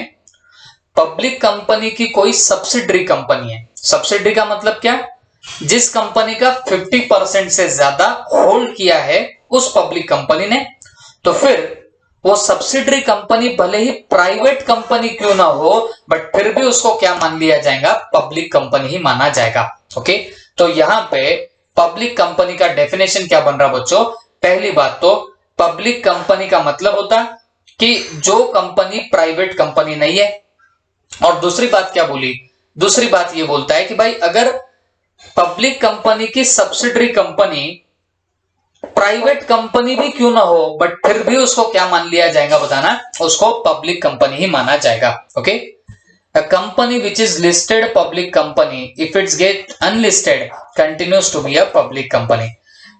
पब्लिक कंपनी की कोई सब्सिडरी कंपनी है। सब्सिडरी का मतलब क्या? जिस कंपनी का 50% से ज्यादा होल्ड किया है उस पब्लिक कंपनी ने, तो फिर वो सब्सिडरी कंपनी भले ही प्राइवेट कंपनी क्यों ना हो, बट फिर भी उसको क्या मान लिया जाएगा? पब्लिक कंपनी ही माना जाएगा। ओके, तो यहां पे पब्लिक कंपनी का डेफिनेशन क्या बन रहा बच्चों? पहली बात तो पब्लिक कंपनी का मतलब होता कि जो कंपनी प्राइवेट कंपनी नहीं है, और दूसरी बात क्या बोली? दूसरी बात ये बोलता है कि भाई अगर पब्लिक कंपनी की सब्सिडरी कंपनी प्राइवेट कंपनी भी क्यों ना हो, बट फिर भी उसको क्या मान लिया जाएगा बताना? उसको पब्लिक कंपनी ही माना जाएगा। Okay, a company which is listed public company if its get unlisted continues to be a public company.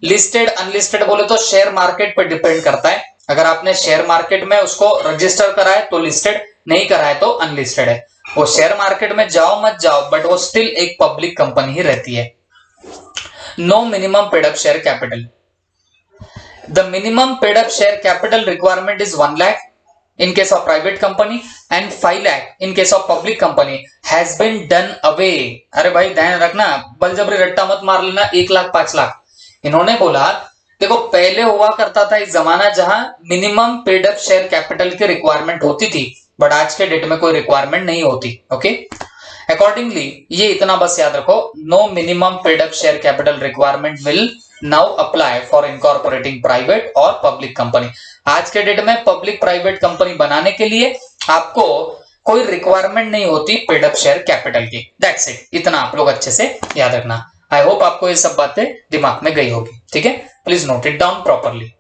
Listed unlisted बोले तो शेयर मार्केट पर डिपेंड करता है। अगर आपने शेयर मार्केट में उसको रजिस्टर करा है तो लिस्टेड, नहीं करा है तो अनलिस्टेड है। वो शेयर मार्केट में जाओ मत जाओ, बट वो स्टिल एक पब्लिक कंपनी ही रहती है। No minimum paid up share capital. The minimum paid up share capital requirement is 1 lakh in case of private company and 5 lakh in case of public company has been done away। अरे भाई ध्यान रखना, बलजबरी रट्टा मत मार लेना 1 लाख 5 लाख। इन्होंने बोला देखो पहले हुआ करता था एक जमाना जहां minimum paid up share capital की रिक्वायरमेंट होती थी, बट आज के डेट में कोई रिक्वायरमेंट नहीं होती। ओके, अकॉर्डिंगली ये इतना बस याद रखो, no minimum paid up share capital requirement will now apply for incorporating private और पब्लिक कंपनी। आज के डेट में पब्लिक प्राइवेट कंपनी बनाने के लिए आपको कोई रिक्वायरमेंट नहीं होती पेड अप शेयर कैपिटल की। दैट्स इट, इतना आप लोग अच्छे से याद रखना। आई होप आपको ये सब बातें दिमाग में गई होगी। ठीक है, please note it down properly.